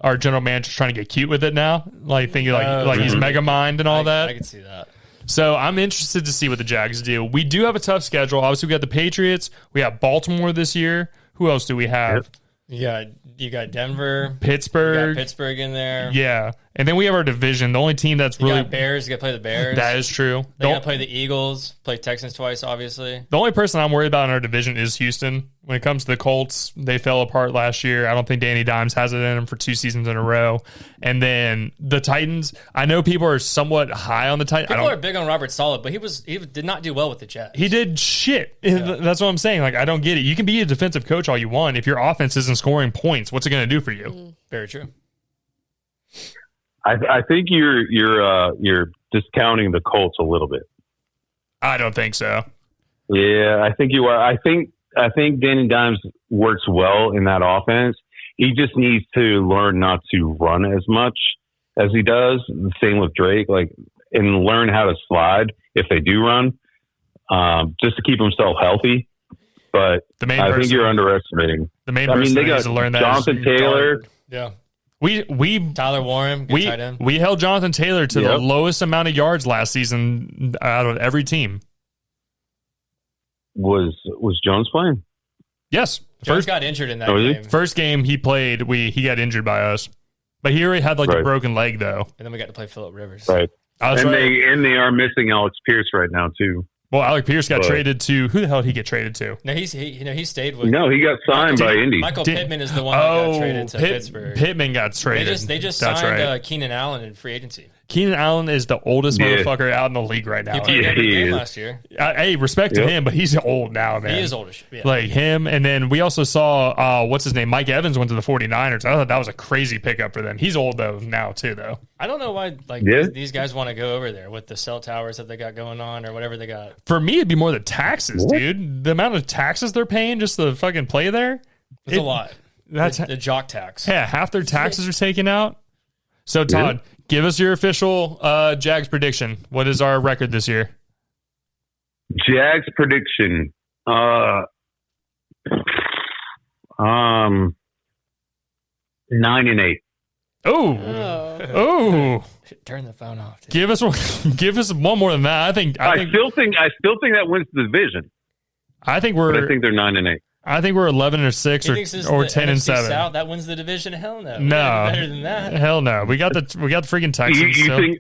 our general manager's trying to get cute with it now, like thinking like he's mega mind and all that. I can see that. So I'm interested to see what the Jags do. We do have a tough schedule. Obviously, we got the Patriots. We have Baltimore this year. Who else do we have? You got Denver, Pittsburgh. you got Pittsburgh in there. Yeah, and then we have our division. The only team that's You really got Bears. You got to play the Bears. that is true. They got to play the Eagles. Play Texans twice, obviously. The only person I'm worried about in our division is Houston. When it comes to the Colts, they fell apart last year. I don't think Danny Dimes has it in him for 2 seasons in a row. And then the Titans, I know people are somewhat high on the Titans. People are big on Robert Saleh, but he did not do well with the Jets. He did shit. Yeah. That's what I'm saying. Like, I don't get it. You can be a defensive coach all you want. If your offense isn't scoring points, what's it going to do for you? Very true. I think you're discounting the Colts a little bit. I don't think so. Yeah, I think you are. I think Danny Dimes works well in that offense. He just needs to learn not to run as much as he does. The same with Drake, and learn how to slide if they do run, just to keep himself healthy. But I think you're underestimating. The main person they got to learn that Jonathan Taylor. Yeah. We Tyler Warren, good tight end. We held Jonathan Taylor to the lowest amount of yards last season out of every team. Was Jones playing? Yes. Jones got injured in that game. First game he played, he got injured by us. But he already had a broken leg though. And then we got to play Phillip Rivers. Right. They are missing Alex Pierce right now too. Well, Alec Pierce got traded to who the hell did he get traded to? No, he stayed with. No, he got signed by Indy. Michael Pittman is the one that got traded to Pittsburgh. Pittman got traded. They just signed Keenan Allen in free agency. Keenan Allen is the oldest motherfucker out in the league right now. He played every game last year. Hey, respect to him, but he's old now, man. He is oldish. Yeah. Like him, and then we also saw, what's his name? Mike Evans went to the 49ers. I thought that was a crazy pickup for them. He's old, though, now, too, though. I don't know why these guys want to go over there with the cell towers that they got going on or whatever they got. For me, it'd be more the taxes, dude. The amount of taxes they're paying just to fucking play there. It's a lot. That's the jock tax. Yeah, half their taxes are taken out. So, Todd, give us your official Jags prediction. What is our record this year? Jags prediction. 9-8. Oh. Turn the phone off. Dude. Give us one more than that. I still think that wins the division. I think they're 9-8. I think we're 11-6 or 10-7. South, that wins the division. Hell no. No, better than that. Hell no. We got the freaking Texans. You think?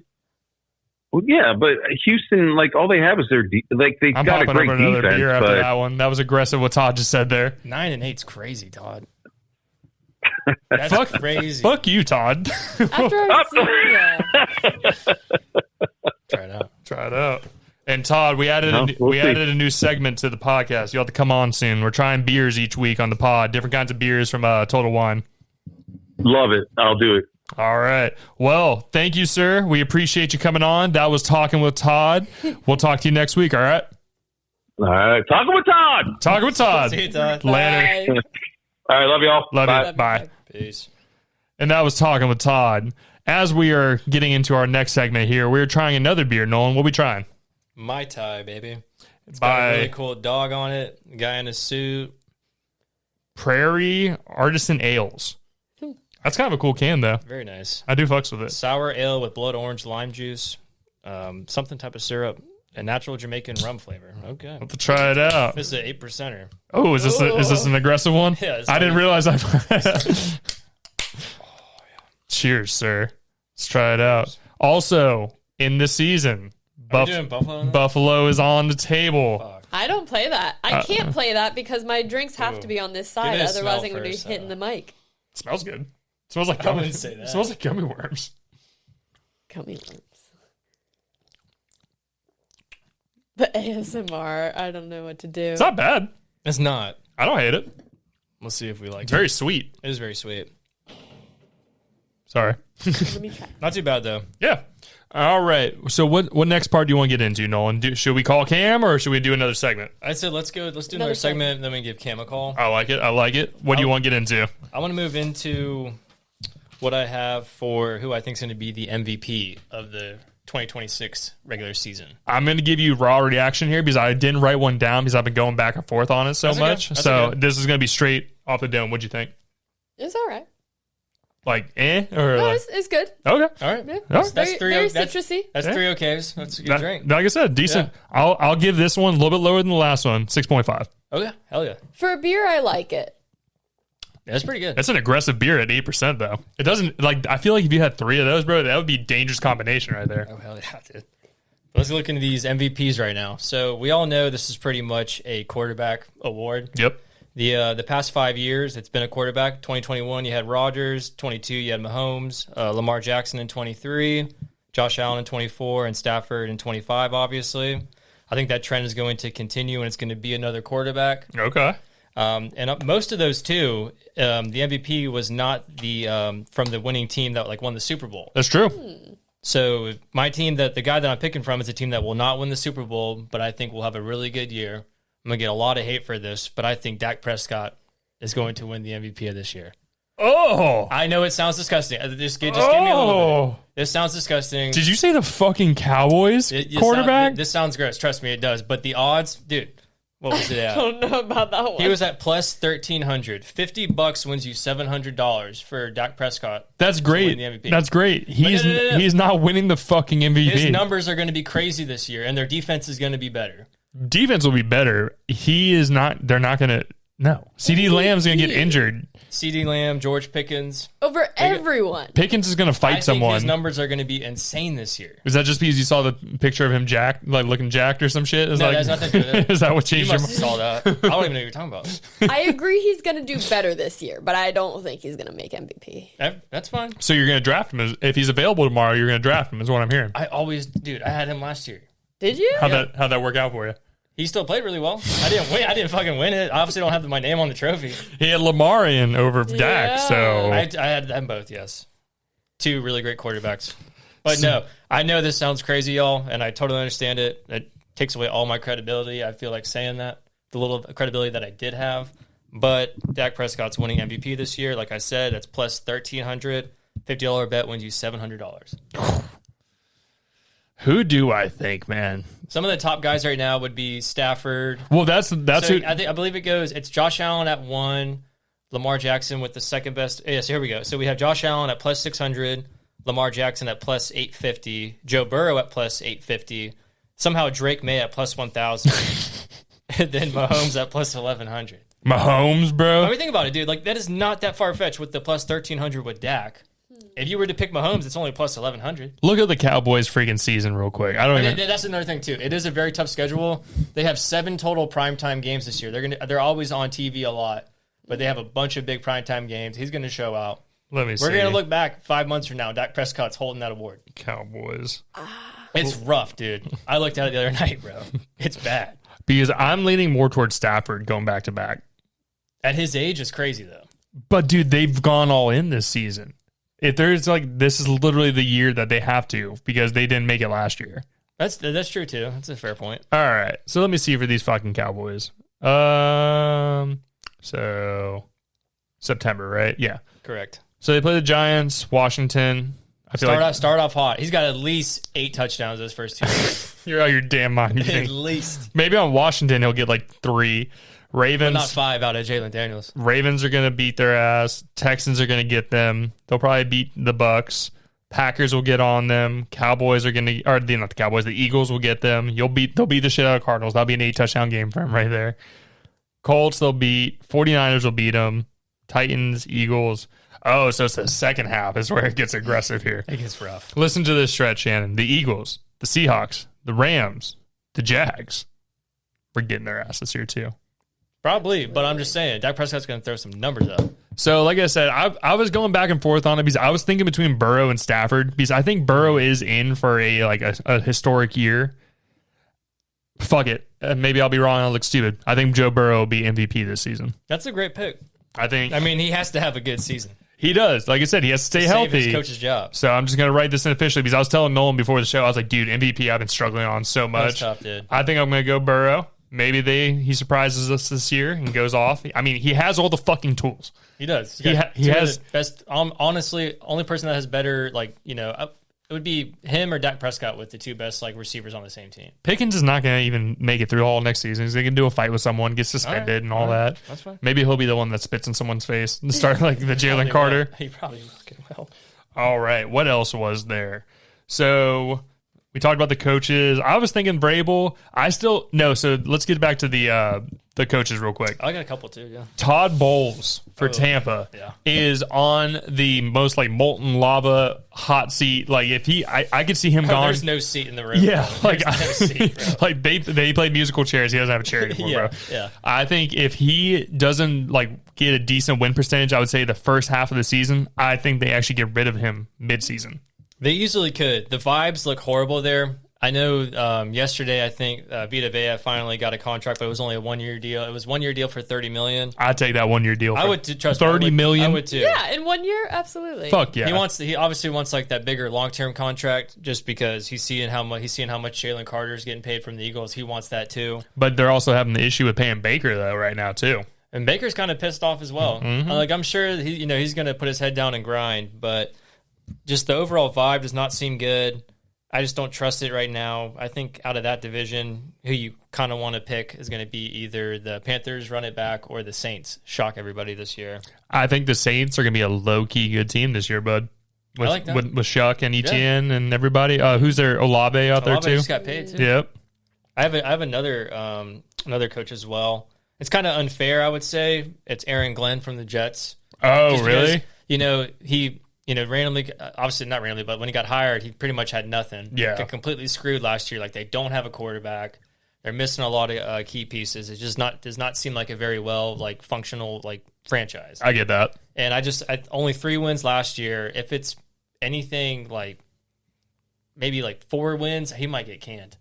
Well, yeah, but Houston, all they have is their they've got a great defense. Beer after that one. That was aggressive. What Todd just said there. 9-8's crazy, Todd. That's crazy. Fuck you, Todd. After I've seen Try it out. And Todd, we added a new segment to the podcast. You'll have to come on soon. We're trying beers each week on the pod, different kinds of beers from Total Wine. Love it. I'll do it. All right. Well, thank you, sir. We appreciate you coming on. That was Talking with Todd. We'll talk to you next week, all right? All right. Talking with Todd. Talking with Todd. See you, Todd. Later. All right. Love y'all. Love you. Bye. Peace. And that was Talking with Todd. As we are getting into our next segment here, we're trying another beer. Nolan, what are we trying? Mai Tai, baby. It's got a really cool dog on it. Guy in a suit. Prairie Artisan Ales. That's kind of a cool can, though. Very nice. I do fucks with it. Sour ale with blood orange lime juice, something type of syrup, and natural Jamaican rum flavor. Okay. Have to try it out. This is an 8%er. Oh, is this an aggressive one? Yeah. I didn't realize I... Cheers, sir. Let's try it out. Also, in this season... Buffalo is on the table. Fuck. I don't play that. I can't play that because my drinks have to be on this side. Otherwise, I'm going to be hitting the mic. It smells good. It smells like gummy. It smells like gummy worms. Gummy worms. The ASMR. I don't know what to do. It's not bad. It's not. I don't hate it. We'll see if we like it. It's very sweet. It is very sweet. Sorry. Let me try. Not too bad, though. Yeah. All right. So what next part do you want to get into, Nolan? Should we call Cam or should we do another segment? I said let's do another segment, then we give Cam a call. I like it. What do you want to get into? I want to move into what I have for who I think is going to be the MVP of the 2026 regular season. I'm going to give you raw reaction here because I didn't write one down because I've been going back and forth on it so much. So this is going to be straight off the dome. What'd you think? It's all right. Like, or No, like, it's good. okay. All right. Yeah. That's very, three. very That's citrusy. That's 3 okays. That's a good drink. Like I said, decent. Yeah. I'll give this one a little bit lower than the last one, 6.5. Okay. Hell yeah. For a beer, I like it. That's pretty good. That's an aggressive beer at 8%, though. It doesn't, like, I feel like if you had 3 of those, bro, that would be a dangerous combination right there. Oh, hell yeah, dude. Let's look into these MVPs right now. So we all know this is pretty much a quarterback award. Yep. The past 5 years, it's been a quarterback. 2021, you had Rodgers. 22, you had Mahomes. Lamar Jackson in 23. Josh Allen in 24. And Stafford in 25, obviously. I think that trend is going to continue, and it's going to be another quarterback. Okay. And most of those two, the MVP was not the from the winning team that won the Super Bowl. That's true. So my team, the guy that I'm picking from, is a team that will not win the Super Bowl, but I think will have a really good year. I'm gonna get a lot of hate for this, but I think Dak Prescott is going to win the MVP of this year. Oh, I know it sounds disgusting. Just give me a little bit. This sounds disgusting. Did you say the fucking Cowboys quarterback? This sounds gross. Trust me, it does. But the odds, dude. What was it at? I don't know about that one. He was at plus 1,300. $50 wins you $700 for Dak Prescott. That's great. That's great. He's not winning the fucking MVP. His numbers are going to be crazy this year, and their defense is going to be better. Defense will be better. He is not. They're not going to. No. CD Lamb's going to get injured. CD Lamb, George Pickens. Over everyone. Pickens is going to fight someone. I think his numbers are going to be insane this year. Is that just because you saw the picture of him looking jacked or some shit? No, that's nothing to do with it. Is that what changed your mind? You must have saw that. I don't even know what you're talking about. I agree he's going to do better this year, but I don't think he's going to make MVP. That's fine. So you're going to draft him. If he's available tomorrow, you're going to draft him is what I'm hearing. I had him last year. Did you? How'd that work out for you? He still played really well. I didn't win. I didn't fucking win it. I obviously don't have my name on the trophy. He had Lamar in over Dak, so I had them both. Yes, 2 really great quarterbacks. But no, I know this sounds crazy, y'all, and I totally understand it. It takes away all my credibility. I feel like saying that, the little credibility that I did have. But Dak Prescott's winning MVP this year. Like I said, that's plus 1,300. $50 bet wins you $700. Who do I think, man? Some of the top guys right now would be Stafford. Well, that's so who I believe it goes. It's Josh Allen at 1, Lamar Jackson with the second best. Yes, here we go. So we have Josh Allen at plus 600, Lamar Jackson at plus 850, Joe Burrow at plus 850, somehow Drake May at plus 1,000, and then Mahomes at plus 1,100. Mahomes, bro. I mean, think about it, dude. That is not that far fetched with the plus 1,300 with Dak. If you were to pick Mahomes, it's only plus 1,100. Look at the Cowboys' freaking season real quick. That's another thing too. It is a very tough schedule. They have 7 total primetime games this year. They're always on TV a lot, but they have a bunch of big primetime games. He's going to show out. Let me see. We're going to look back 5 months from now. Dak Prescott's holding that award. Cowboys. It's rough, dude. I looked at it the other night, bro. It's bad. Because I'm leaning more towards Stafford going back to back. At his age, it's crazy though. But dude, they've gone all in this season. If there's this is literally the year that they have to because they didn't make it last year. That's true too. That's a fair point. All right, so let me see for these fucking Cowboys. So September, right? Yeah, correct. So they play the Giants, Washington. Start off hot. He's got at least 8 touchdowns those first 2 games. You're out of your damn mind. At least. Maybe on Washington he'll get 3. Ravens, but not 5 out of Jalen Daniels. Ravens are going to beat their ass. Texans are going to get them. They'll probably beat the Bucks. Packers will get on them. Cowboys are going to, or not the Cowboys, the Eagles will get them. They'll beat the shit out of Cardinals. That'll be an 8-touchdown game for them right there. Colts they'll beat. 49ers will beat them. Titans, Eagles. Oh, so it's the second half is where it gets aggressive here. It gets rough. Listen to this stretch, Shannon. The Eagles, the Seahawks, the Rams, the Jags. We're getting their ass this year too. Probably, but I'm just saying, Dak Prescott's going to throw some numbers up. So, like I said, I was going back and forth on it because I was thinking between Burrow and Stafford because I think Burrow is in for a historic year. Fuck it. Maybe I'll be wrong. I'll look stupid. I think Joe Burrow will be MVP this season. That's a great pick. I mean, he has to have a good season. He does. Like I said, he has to stay healthy. Save his coach's job. So I'm just going to write this in officially because I was telling Nolan before the show, I was like, dude, MVP I've been struggling on so much. That's tough, dude. I think I'm going to go Burrow. Maybe he surprises us this year and goes off. I mean, he has all the fucking tools. He does. He has the best. Honestly, only person that has better, it would be him or Dak Prescott with the two best receivers on the same team. Pickens is not going to even make it through all next season. He's going to do a fight with someone, get suspended and all that. That's fine. Maybe he'll be the one that spits in someone's face and start like the Jalen Carter. He probably fucking will. All right. What else was there? So we talked about the coaches. I was thinking Vrabel. So let's get back to the coaches real quick. I got a couple too, yeah. Todd Bowles for Tampa is on the most molten lava hot seat. Like if I could see him gone. There's no seat in the room. Yeah, no seat, bro. like they played musical chairs. He doesn't have a chair anymore, bro. Yeah. I think if he doesn't get a decent win percentage, I would say the first half of the season, I think they actually get rid of him mid-season. They easily could. The vibes look horrible there. I know yesterday, I think Vita Vea finally got a contract, but it was only a 1-year deal. It was 1-year deal for $30 million. I'd take that 1-year deal. I would trust $30 million. I would too. Yeah, in 1 year, absolutely. Fuck yeah. He obviously wants that bigger long-term contract just because he's seeing how much Jalen Carter's getting paid from the Eagles. He wants that too. But they're also having the issue with paying Baker though right now too. And Baker's kind of pissed off as well. Mm-hmm. I'm sure he's going to put his head down and grind, but just the overall vibe does not seem good. I just don't trust it right now. I think out of that division, who you kind of want to pick is going to be either the Panthers run it back or the Saints shock everybody this year. I think the Saints are going to be a low-key good team this year, bud. With, I like that. With Shuck and Etienne and everybody. Who's there? Olave out there too? Just got paid too. Yep. I have another coach as well. It's kind of unfair, I would say. It's Aaron Glenn from the Jets. Oh, really? Because, he randomly, obviously not randomly, but when he got hired, he pretty much had nothing. Yeah. Got completely screwed last year. They don't have a quarterback. They're missing a lot of key pieces. It just does not seem like a very well functional franchise. I get that. And only 3 wins last year. If it's anything maybe 4 wins, he might get canned.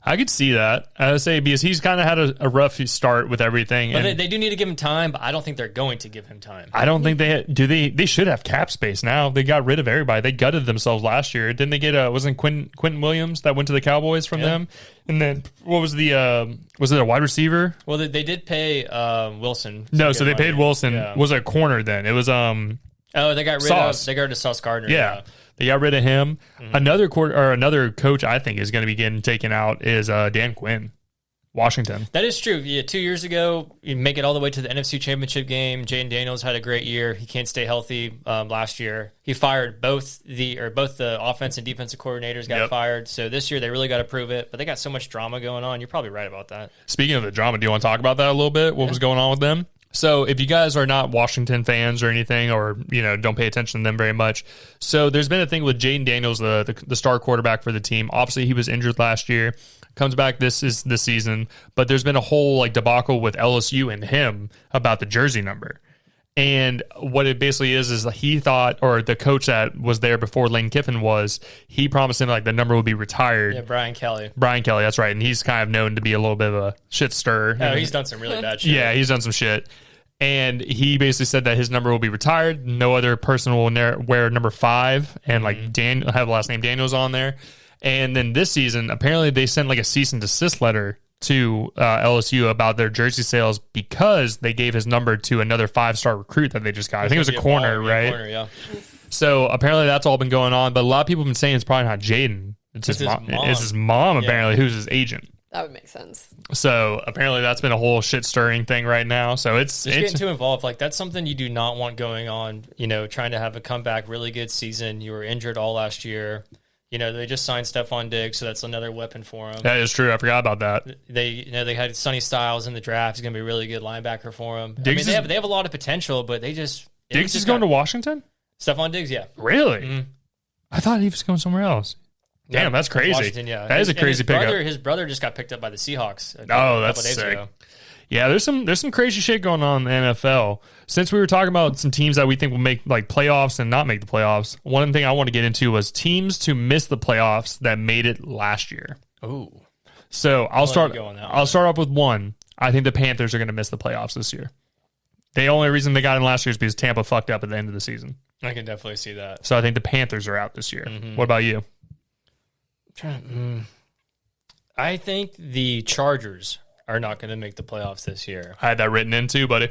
I could see that. I would say because he's kind of had a rough start with everything. But they do need to give him time, but I don't think they're going to give him time. I don't think they should have cap space now. They got rid of everybody. They gutted themselves last year. Didn't they get wasn't Quentin Williams that went to the Cowboys from them? And then what was was it a wide receiver? Well, they did pay Wilson. No, so they paid Wilson. Yeah. Was a corner then. It was they got rid of Sauce Gardner. Yeah. They got rid of him. Mm-hmm. Another coach I think is going to be getting taken out is Dan Quinn, Washington. That is true. Yeah, 2 years ago, you make it all the way to the NFC Championship game. Jaden Daniels had a great year. He can't stay healthy last year. He fired both the offense and defensive coordinators got fired. So this year they really got to prove it. But they got so much drama going on. You're probably right about that. Speaking of the drama, do you want to talk about that a little bit? What was going on with them? So if you guys are not Washington fans or anything, or don't pay attention to them very much, so there's been a thing with Jaden Daniels, the star quarterback for the team. Obviously, he was injured last year, comes back this season, but there's been a whole debacle with LSU and him about the jersey number. And what it basically is he thought, or the coach that was there before Lane Kiffin he promised him the number would be retired. Yeah, Brian Kelly, that's right. And he's kind of known to be a little bit of a shit stirrer. Oh, he's done some really bad shit. Yeah, he's done some shit. And he basically said that his number will be retired. No other person will wear number 5. And have the last name Daniels on there. And then this season, apparently they sent a cease and desist letter to LSU about their jersey sales because they gave his number to another 5-star recruit that they just got. I think it was a corner, right? Corner, yeah. So apparently that's all been going on, but a lot of people have been saying it's probably not Jaden. It's his mom. It's his mom, apparently, who's his agent. That would make sense. So apparently that's been a whole shit stirring thing right now. So it's getting too involved. That's something you do not want going on. Trying to have a comeback, really good season. You were injured all last year. They just signed Stephon Diggs, so that's another weapon for them. That is true. I forgot about that. They had Sonny Styles in the draft. He's going to be a really good linebacker for them. They have a lot of potential, but Diggs is going to Washington? Stephon Diggs, yeah. Really? Mm-hmm. I thought he was going somewhere else. Damn, that's crazy. Washington, yeah. That is a crazy pickup. His brother just got picked up by the Seahawks. That's sick. Ago. Yeah, there's some crazy shit going on in the NFL. Since we were talking about some teams that we think will make playoffs and not make the playoffs, one thing I want to get into was teams to miss the playoffs that made it last year. Ooh. So I'll start off with one. I think the Panthers are going to miss the playoffs this year. The only reason they got in last year is because Tampa fucked up at the end of the season. I can definitely see that. So I think the Panthers are out this year. What about you? I think the Chargers are not going to make the playoffs this year. I had that written in too, buddy.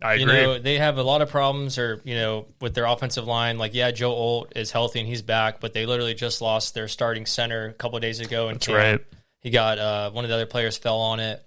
I agree. They have a lot of problems with their offensive line. Like, yeah, Joe Alt is healthy and he's back, but they literally just lost their starting center a couple of days ago. That's right. He got one of the other players fell on it.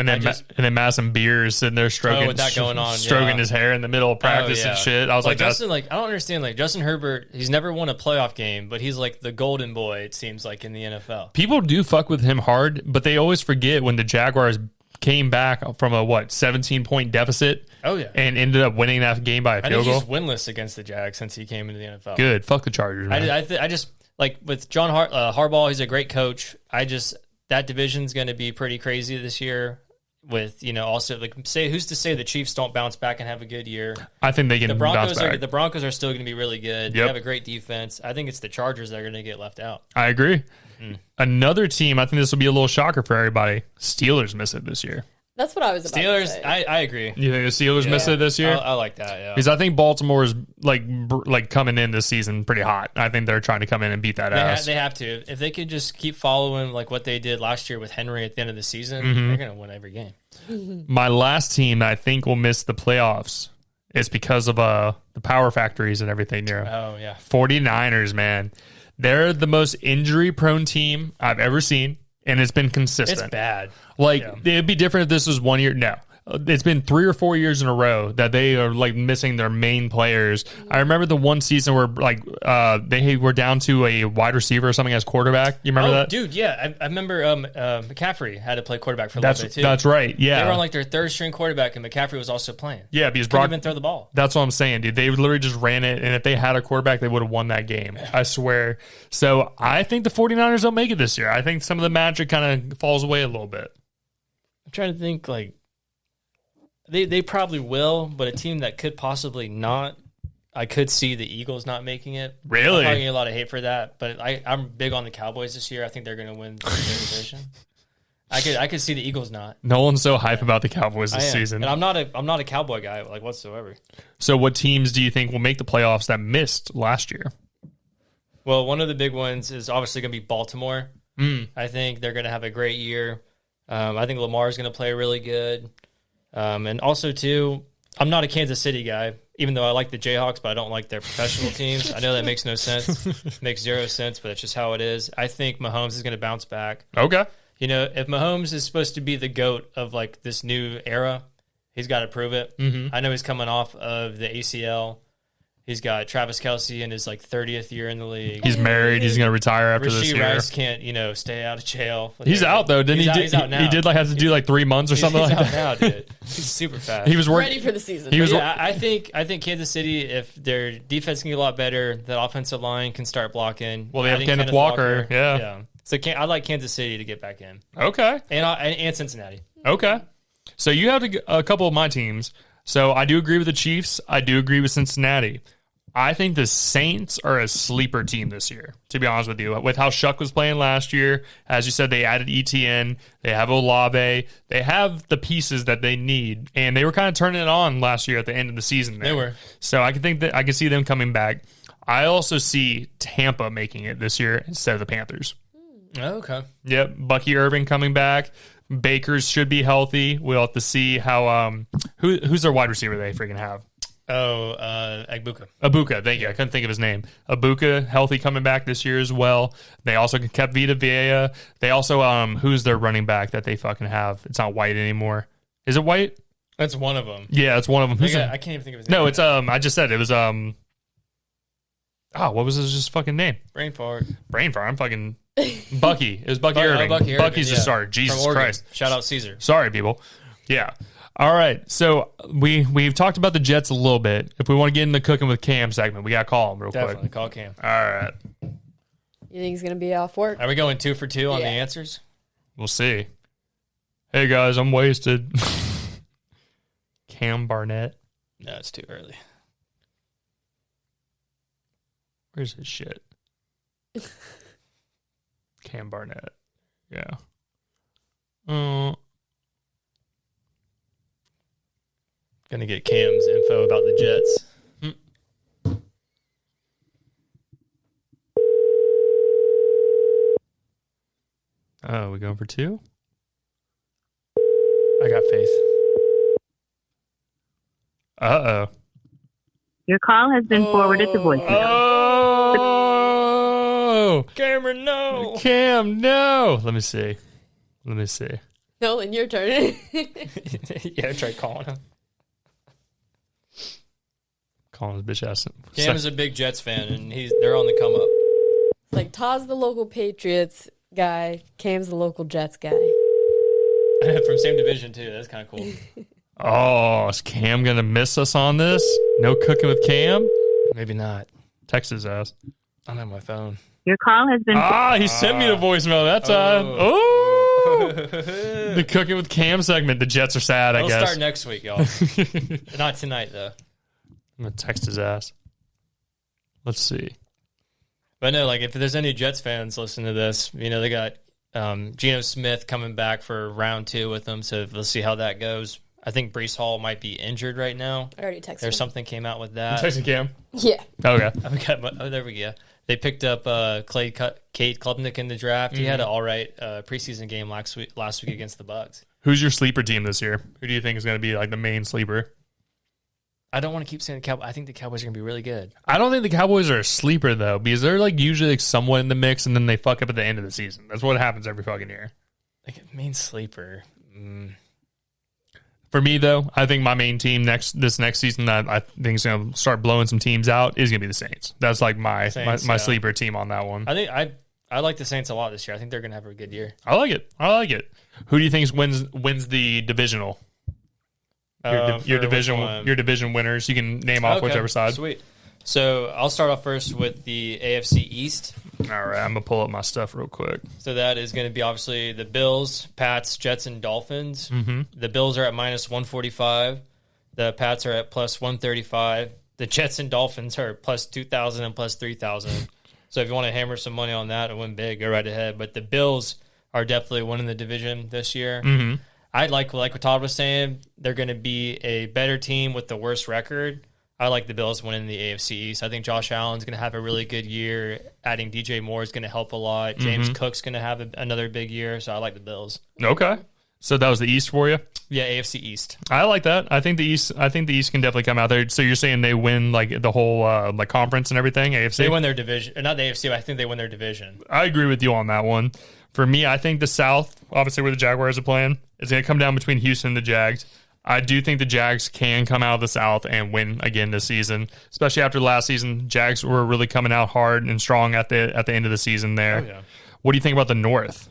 And then Madison Beer is sitting there stroking his hair in the middle of practice and shit. I was like, Justin, I don't understand. Like, Justin Herbert, he's never won a playoff game, but he's like the golden boy, it seems like, in the NFL. People do fuck with him hard, but they always forget when the Jaguars came back from a 17-point deficit. Oh yeah, and ended up winning that game by a field goal. I think he's winless against the Jags since he came into the NFL. Good, fuck the Chargers. Man. I just like with John Harbaugh. He's a great coach. That division's going to be pretty crazy this year. With also who's to say the Chiefs don't bounce back and have a good year? I think they can bounce back. The Broncos are still going to be really good. Yep. They have a great defense. I think it's the Chargers that are going to get left out. I agree. Another team, I think this will be a little shocker for everybody. Steelers miss it this year. That's what I was about to say. I agree. You think the Steelers miss it this year? I like that, yeah. Because I think Baltimore is like coming in this season pretty hot. I think they're trying to come in and beat that ass. They have to. If they could just keep following like what they did last year with Henry at the end of the season, they're going to win every game. My last team that I think will miss the playoffs is because of the power factories and everything there. Oh, yeah. 49ers, man. They're the most injury-prone team I've ever seen, and it's been consistent. It's bad. It'd be different if this was 1 year. No. It's been 3 or 4 years in a row that they are missing their main players. I remember the one season where they were down to a wide receiver or something as quarterback. You remember that? Dude, yeah. I remember McCaffrey had to play quarterback for a little bit too. That's right. Yeah. They were on their third string quarterback and McCaffrey was also playing. Yeah, because Brock couldn't even throw the ball. That's what I'm saying, dude. They literally just ran it, and if they had a quarterback, they would have won that game. I swear. So I think the 49ers don't make it this year. I think some of the magic kind of falls away a little bit. I'm trying to think They probably will, but a team that could possibly not, I could see the Eagles not making it. Really? I'm probably getting a lot of hate for that, but I'm big on the Cowboys this year. I think they're going to win their division. I could see the Eagles not. No one's so hype about the Cowboys this season. And I'm not a Cowboy guy whatsoever. So what teams do you think will make the playoffs that missed last year? Well, one of the big ones is obviously going to be Baltimore. I think they're going to have a great year. I think Lamar's going to play really good. And also, too, I'm not a Kansas City guy, even though I like the Jayhawks, but I don't like their professional teams. I know that makes no sense. Makes zero sense, but it's just how it is. I think Mahomes is going to bounce back. Okay. If Mahomes is supposed to be the GOAT of, this new era, he's got to prove it. I know he's coming off of the ACL. He's got Travis Kelce in his 30th year in the league. He's married. He's going to retire after this year. Rice can't, stay out of jail. He's out though, didn't he? He's out now. He did have to do 3 months or something like that. He's out now, dude. He's super fast. He was ready for the season. I think Kansas City, if their defense can get a lot better, the offensive line can start blocking. Well, they have Kenneth Walker. Yeah. So I like Kansas City to get back in. Okay. And Cincinnati. Okay. So you have a couple of my teams. So I do agree with the Chiefs. I do agree with Cincinnati. I think the Saints are a sleeper team this year, to be honest with you. With how Shuck was playing last year, as you said, they added ETN, they have Olave, they have the pieces that they need, and they were kind of turning it on last year at the end of the season. They were. So I can see them coming back. I also see Tampa making it this year instead of the Panthers. Oh, okay. Yep, Bucky Irving coming back. Bakers should be healthy. We'll have to see how who's their wide receiver they freaking have. Abuka. Thank you. I couldn't think of his name. Abuka, healthy coming back this year as well. They also kept Vita Vea. They also, who's their running back that they fucking have? It's not White anymore. Is it White? That's one of them. Yeah, it's one of them. I can't even think of his name. No, it's, I just said it was, what was his fucking name? Brain fart. I'm fucking Bucky. It was Bucky Irving. Bucky's the starter. Jesus Christ. Shout out Caesar. Sorry, people. Yeah. All right, so we've talked about the Jets a little bit. If we want to get in the cooking with Cam segment, we got to call him real quick. Definitely call Cam. All right. You think he's going to be off work? Are we going 2 for 2 on the answers? We'll see. Hey, guys, I'm wasted. Cam Barnett. No, it's too early. Where's his shit? Cam Barnett. Yeah. Gonna get Cam's info about the Jets. Oh, we going for 2? I got faith. Uh-oh. Your call has been forwarded to voicemail. Oh! Cameron, no. Cam, no! Let me see. Nolan, your turn. Yeah, try calling him. Calling his bitch ass. Cam is a big Jets fan, and they're on the come up. Like, Todd's the local Patriots guy. Cam's the local Jets guy. From same division, too. That's kind of cool. Oh, is Cam going to miss us on this? No cooking with Cam? Maybe not. Text his ass. I don't have my phone. Your call has been. He sent me the voicemail that time. The cooking with Cam segment. The Jets are sad, I guess. It'll start next week, y'all. Not tonight, though. I'm going to text his ass. Let's see. But no, like, if there's any Jets fans listening to this, they got Geno Smith coming back for round 2 with them, so we'll see how that goes. I think Breece Hall might be injured right now. I already texted There's him. something came out with that. You texting Cam? Yeah. Okay. There we go. They picked up Kate Klubnik in the draft. He had an all right preseason game last week against the Bucs. Who's your sleeper team this year? Who do you think is going to be like the main sleeper? I don't want to keep saying the Cowboys. I think the Cowboys are going to be really good. I don't think the Cowboys are a sleeper, though, because they're like usually like somewhat in the mix, and then they fuck up at the end of the season. That's what happens every fucking year. Like, main sleeper. For me, though, I think my main team this next season that I think is going to start blowing some teams out is going to be the Saints. That's like my sleeper team on that one. I think I like the Saints a lot this year. I think they're going to have a good year. I like it. Who do you think wins the divisional? Your division winners. You can name off whichever side. Sweet. So I'll start off first with the AFC East. All right, I'm gonna pull up my stuff real quick. So that is going to be obviously the Bills, Pats, Jets, and Dolphins. Mm-hmm. The Bills are at minus 145. The Pats are at plus 135. The Jets and Dolphins are plus 2,000 and plus 3,000. So if you want to hammer some money on that and win big, go right ahead. But the Bills are definitely winning the division this year. Mm-hmm. I like what Todd was saying. They're going to be a better team with the worst record. I like the Bills winning the AFC East. I think Josh Allen's going to have a really good year. Adding DJ Moore is going to help a lot. James Cook's going to have another big year, so I like the Bills. Okay. So that was the East for you? Yeah, AFC East. I like that. I think the East can definitely come out there. So you're saying they win like the whole like conference and everything, AFC? They win their division. Not the AFC, but I think they win their division. I agree with you on that one. For me, I think the South, obviously where the Jaguars are playing, is going to come down between Houston and the Jags. I do think the Jags can come out of the South and win again this season, especially after last season. Jags were really coming out hard and strong at the end of the season there. Oh, yeah. What do you think about the North?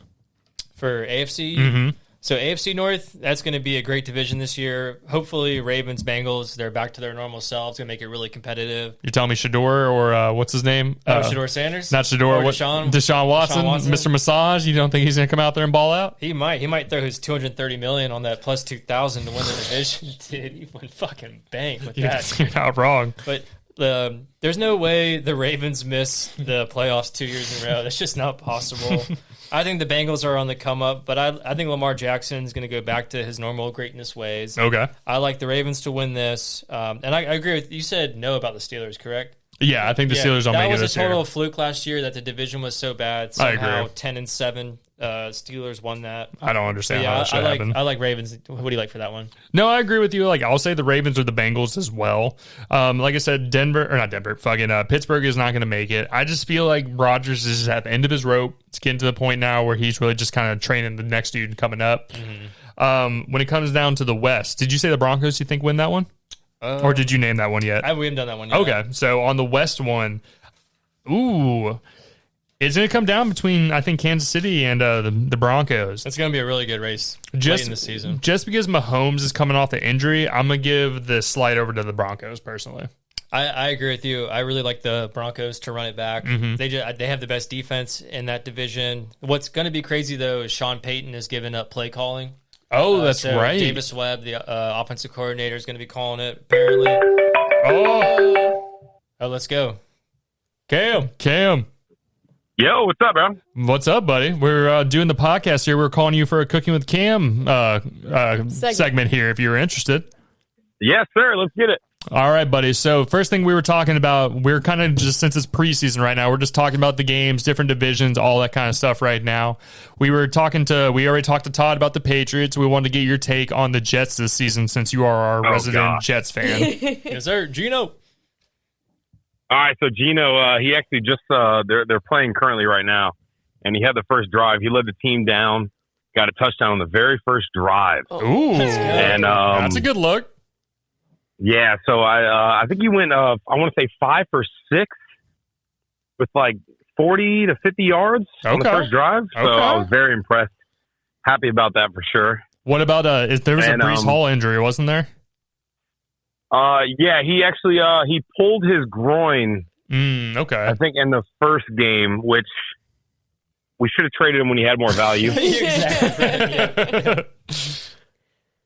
For AFC? So AFC North, that's going to be a great division this year. Hopefully Ravens, Bengals, they're back to their normal selves. Going to make it really competitive. You're telling me Shador or what's his name? Shador Sanders? Not Shador. Deshaun Watson, Mr. Massage. You don't think he's going to come out there and ball out? He might. He might throw his $230 million on that plus 2,000 to win the division. Dude, he went fucking bank with that. You're not wrong. But there's no way the Ravens miss the playoffs 2 years in a row. That's just not possible. I think the Bengals are on the come up, but I think Lamar Jackson is going to go back to his normal greatness ways. Okay. I like the Ravens to win this. And I agree with you. Said no about the Steelers, correct? Yeah, I think the Steelers will make it this year. That was a total fluke last year that the division was so bad. Somehow 10-7 Steelers won that. I don't understand how that should happen. I like Ravens. What do you like for that one? No, I agree with you. Like, I'll say the Ravens or the Bengals as well. Like I said, Pittsburgh is not going to make it. I just feel like Rodgers is at the end of his rope. It's getting to the point now where he's really just kind of training the next dude coming up. Mm-hmm. When it comes down to the West, did you say the Broncos you think win that one? Or did you name that one yet? We haven't done that one yet. Okay, so on the West one, it's going to come down between, I think, Kansas City and the Broncos. It's going to be a really good race late in the season. Just because Mahomes is coming off the injury, I'm going to give the slide over to the Broncos, personally. I agree with you. I really like the Broncos to run it back. Mm-hmm. They have the best defense in that division. What's going to be crazy, though, is Sean Payton has given up play calling. Oh, that's right. Davis Webb, the offensive coordinator, is going to be calling it, apparently. Let's go. Cam. Yo, what's up, bro? What's up, buddy? We're doing the podcast here. We're calling you for a Cooking with Cam segment here, if you're interested. Yes, sir. Let's get it. All right, buddy. So first thing we were talking about, we're kind of just, since it's preseason right now, we're just talking about the games, different divisions, all that kind of stuff right now. We already talked to Todd about the Patriots. We wanted to get your take on the Jets this season since you are our resident Jets fan. Yes, sir. Gino. All right, so Gino, he actually just they're playing currently right now, and he had the first drive. He led the team down, got a touchdown on the very first drive. Ooh, and that's a good look. Yeah, so I think he went I want to say 5 for 6 with like 40 to 50 yards on the first drive. So I was very impressed. Happy about that for sure. What about there was a Breece Hall injury, wasn't there? Yeah, he actually he pulled his groin. Okay. I think in the first game, which we should have traded him when he had more value. Exactly.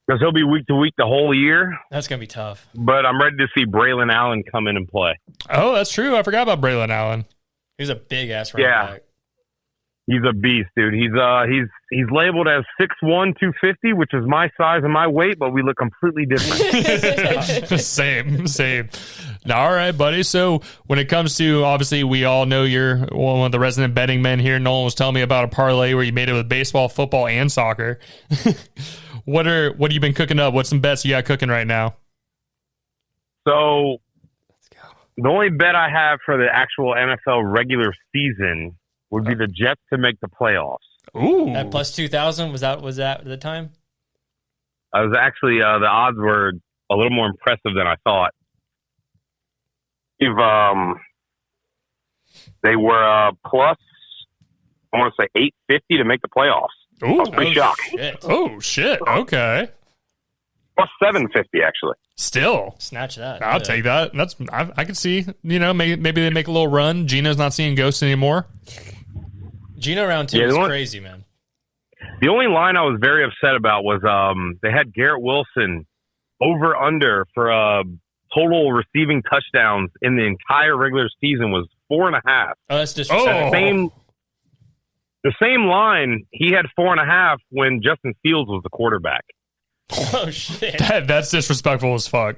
Because he'll be week to week the whole year. That's gonna be tough. But I'm ready to see Braylon Allen come in and play. Oh, that's true. I forgot about Braylon Allen. He's a big ass running back. He's a beast, dude. He's labeled as 6'1", 250, which is my size and my weight, but we look completely different. Same. Now, all right, buddy. So when it comes to, obviously, we all know you're one of the resident betting men here. Nolan was telling me about a parlay where you made it with baseball, football, and soccer. What have you been cooking up? What's some bets you got cooking right now? So the only bet I have for the actual NFL regular season would be the Jets to make the playoffs. Ooh, at plus 2,000 was that at the time? I was actually the odds were a little more impressive than I thought. They were plus, I want to say 850 to make the playoffs. Ooh, I was pretty shocked. Shit. Okay. Plus 750 actually. Still, snatch that. I'll take that. I can see. Maybe they make a little run. Gino's not seeing ghosts anymore. Gino round 2 is crazy, man. The only line I was very upset about was they had Garrett Wilson over under for total receiving touchdowns in the entire regular season was 4.5. Oh, that's disrespectful. The same line, he had 4.5 when Justin Fields was the quarterback. Oh, shit. That's disrespectful as fuck.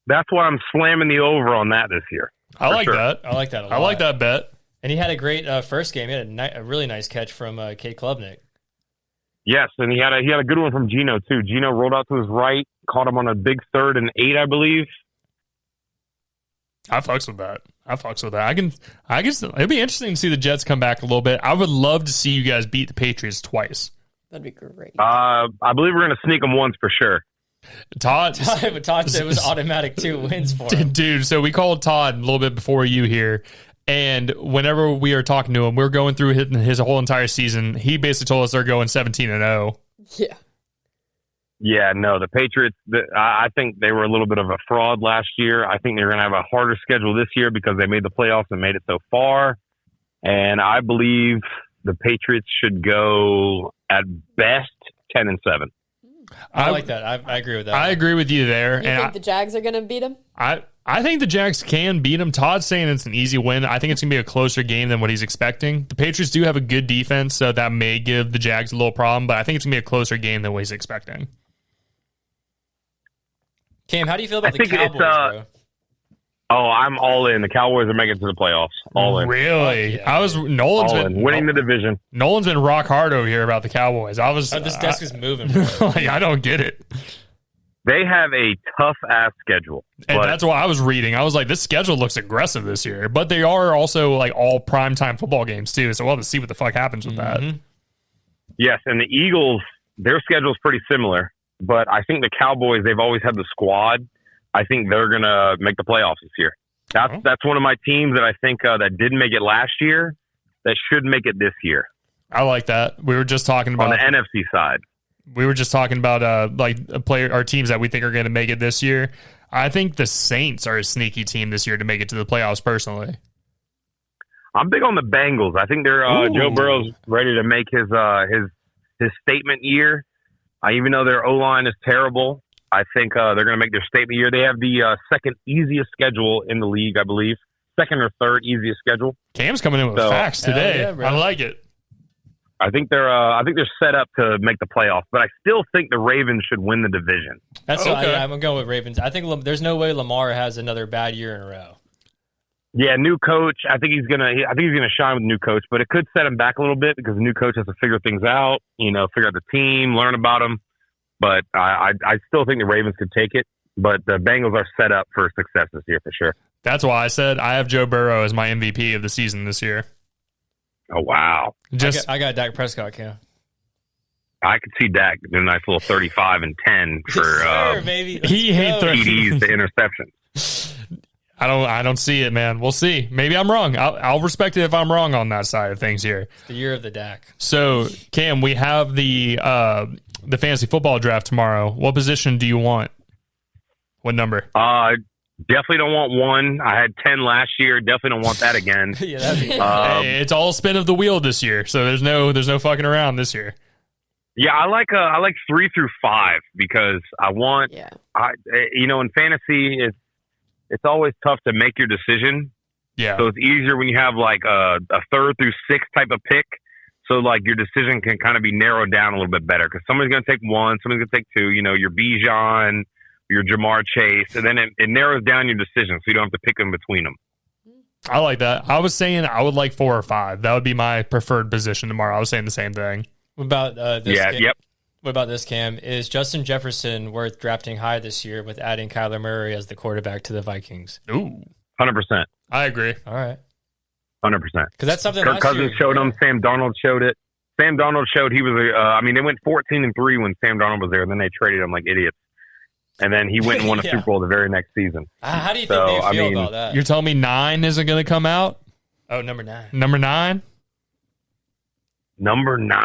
That's why I'm slamming the over on that this year. I like that. I like that a lot. I like that bet. And he had a great first game. He had a really nice catch from Kate Klubnik. Yes, and he had a good one from Gino, too. Gino rolled out to his right, caught him on a big 3rd and 8, I believe. I fucks with that. I guess it'd be interesting to see the Jets come back a little bit. I would love to see you guys beat the Patriots twice. That'd be great. I believe we're going to sneak them once for sure. Todd said it was automatic 2 wins for him. Dude, so we called Todd a little bit before you here. And whenever we are talking to him, we're going through his whole entire season. He basically told us they're going 17-0. Yeah. Yeah, no, the Patriots, I think they were a little bit of a fraud last year. I think they're going to have a harder schedule this year because they made the playoffs and made it so far. And I believe the Patriots should go at best 10-7. I like that. I agree with that. I agree with you there. You think the Jags are going to beat them? I think the Jags can beat them. Todd's saying it's an easy win. I think it's going to be a closer game than what he's expecting. The Patriots do have a good defense, so that may give the Jags a little problem, but I think it's going to be a closer game than what he's expecting. Cam, how do you feel about the Cowboys, bro? Oh, I'm all in. The Cowboys are making it to the playoffs. All in. Really? Yeah. Nolan's been winning the division. Nolan's been rock hard over here about the Cowboys. This desk is moving. Like, I don't get it. They have a tough ass schedule, and that's what I was reading. I was like, this schedule looks aggressive this year, but they are also like all primetime football games too. So we'll have to see what the fuck happens with that. Yes, and the Eagles, their schedule is pretty similar. But I think the Cowboys, they've always had the squad. I think they're going to make the playoffs this year. That's one of my teams that I think that didn't make it last year that should make it this year. I like that. We were just talking about on the NFC side. We were just talking about our teams that we think are going to make it this year. I think the Saints are a sneaky team this year to make it to the playoffs. Personally, I'm big on the Bengals. I think they're Joe Burrow's ready to make his statement year. Even though their O-line is terrible, I think they're going to make their statement year. They have the second easiest schedule in the league, I believe. Second or third easiest schedule. Cam's coming in with facts today. Yeah, I like it. I think they're set up to make the playoffs, but I still think the Ravens should win the division. That's I'm going with Ravens. I think there's no way Lamar has another bad year in a row. Yeah, new coach. I think he's gonna shine with the new coach, but it could set him back a little bit because the new coach has to figure things out. Figure out the team, learn about them. But I still think the Ravens could take it. But the Bengals are set up for success this year for sure. That's why I said I have Joe Burrow as my MVP of the season this year. Oh wow! I got Dak Prescott, Cam. I could see Dak do a nice little 35 and 10 for maybe he hate TDs to interceptions. I don't see it, man. We'll see. Maybe I'm wrong. I'll respect it if I'm wrong on that side of things here. It's the year of the Dak. So, Cam, we have the fantasy football draft tomorrow. What position do you want? What number? Definitely don't want 1. I had 10 last year. Definitely don't want that again. Yeah, that'd be hey, it's all spin of the wheel this year, so there's no fucking around this year. Yeah, I like 3 through 5 because I want. Yeah. In fantasy, it's always tough to make your decision. Yeah. So it's easier when you have like a 3rd through 6th type of pick. So like your decision can kind of be narrowed down a little bit better because somebody's going to take 1, somebody's going to take 2. Your Bijan, your Jamar Chase, and then it narrows down your decision, so you don't have to pick them between them. I like that. I was saying I would like 4 or 5. That would be my preferred position tomorrow. I was saying the same thing. What about this? Yeah. Yep. What about this, Cam? Is Justin Jefferson worth drafting high this year with adding Kyler Murray as the quarterback to the Vikings? Ooh, 100%. I agree. All right, 100%. Because that's something. Kirk Cousins showed him. Sam Darnold showed it. Sam Darnold showed he was. They went 14-3 when Sam Darnold was there, and then they traded him like idiots. And then he went and won a Super Bowl the very next season. How do you think they feel about that? You're telling me 9 isn't going to come out? Oh, number 9. Number 9? Number 9.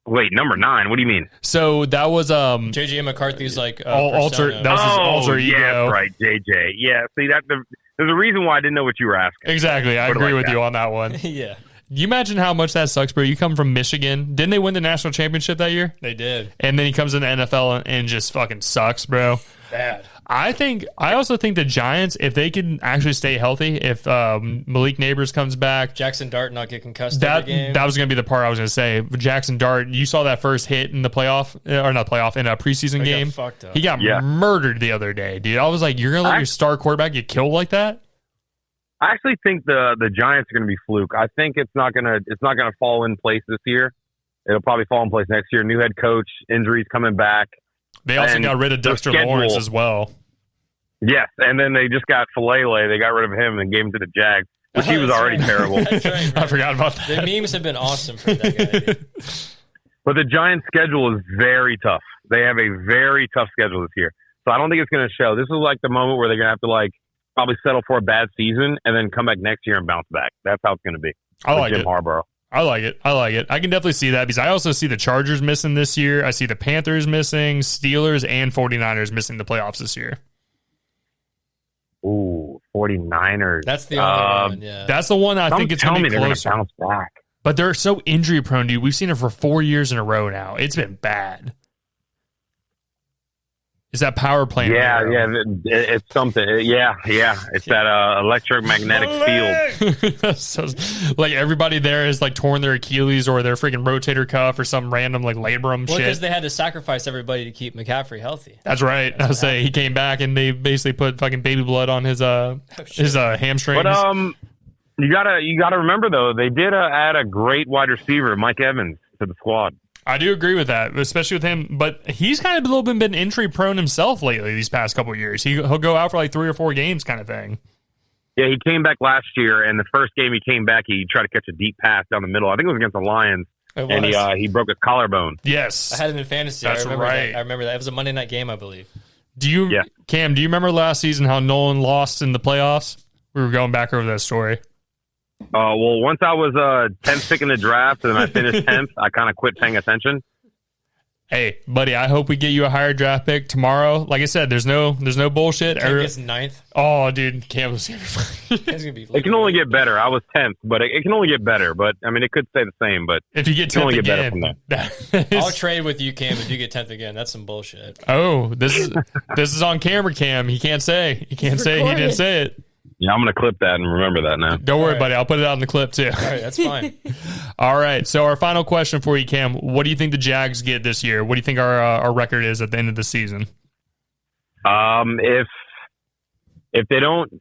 Wait, number 9. What do you mean? So that was JJ McCarthy's like alter. That was his alter ego. Yeah, right, JJ. Yeah, see there's a reason why I didn't know what you were asking. Exactly, I agree with you on that one. Yeah. You imagine how much that sucks, bro. You come from Michigan. Didn't they win the national championship that year? They did. And then he comes in the NFL and just fucking sucks, bro. Bad. I also think the Giants, if they can actually stay healthy, if Malik Neighbors comes back, Jackson Dart not get concussed every game. That was going to be the part I was going to say. Jackson Dart, you saw that first hit in the playoff, or not playoff, in a preseason game. He got murdered the other day, dude. I was like, you're going to let your star quarterback get killed like that? I actually think the Giants are going to be fluke. I think it's not gonna fall in place this year. It'll probably fall in place next year. New head coach, injuries coming back. They also got rid of Dexter Lawrence as well. Yes, and then they just got Falele. They got rid of him and gave him to the Jags, which he was already terrible. That's right, I forgot about that. The memes have been awesome for that guy. Dude. But the Giants' schedule is very tough. They have a very tough schedule this year. So I don't think it's going to show. This is like the moment where they're going to have to probably settle for a bad season and then come back next year and bounce back. That's how it's going to be. I like Jim it. Harbaugh. I like it. I can definitely see that because I also see the Chargers missing this year. I see the Panthers missing, Steelers and 49ers missing the playoffs this year. Ooh, 49ers. That's the only one, yeah. That's the one I think it's going to be closer. Bounce back. But they're so injury prone, dude. We've seen it for 4 years in a row now. It's been bad. Is that power plant? Yeah, it's something. Yeah. It's that electromagnetic field. So, everybody there is torn their Achilles or their freaking rotator cuff or some random labrum shit. Because they had to sacrifice everybody to keep McCaffrey healthy. That's right. I was saying he came back and they basically put fucking baby blood on his hamstrings. But you gotta remember though, they did add a great wide receiver, Mike Evans, to the squad. I do agree with that, especially with him. But he's kind of a little been injury prone himself lately these past couple of years. He'll go out for 3 or 4 games kind of thing. Yeah, he came back last year, and the first game he came back, he tried to catch a deep pass down the middle. I think it was against the Lions, and he broke his collarbone. Yes. I had him in fantasy. That's right. I remember that. It was a Monday night game, I believe. Cam, do you remember last season how Nolan lost in the playoffs? We were going back over that story. Well, once I was 10th pick in the draft and then I finished 10th, I kind of quit paying attention. Hey, buddy, I hope we get you a higher draft pick tomorrow. Like I said, there's no bullshit. Cam gets 9th. Oh, dude, Cam was going to be. It can only get better. I was 10th, but it can only get better. But I mean, it could stay the same. But if you get 10th only again, get better from there. I'll trade with you, Cam, if you get 10th again. That's some bullshit. Oh, this is on camera, Cam. He can't say. He didn't say it. Yeah, I'm going to clip that and remember that now. Don't worry, buddy. I'll put it out in the clip, too. All right, that's fine. All right. So our final question for you, Cam. What do you think the Jags get this year? What do you think our record is at the end of the season? If they don't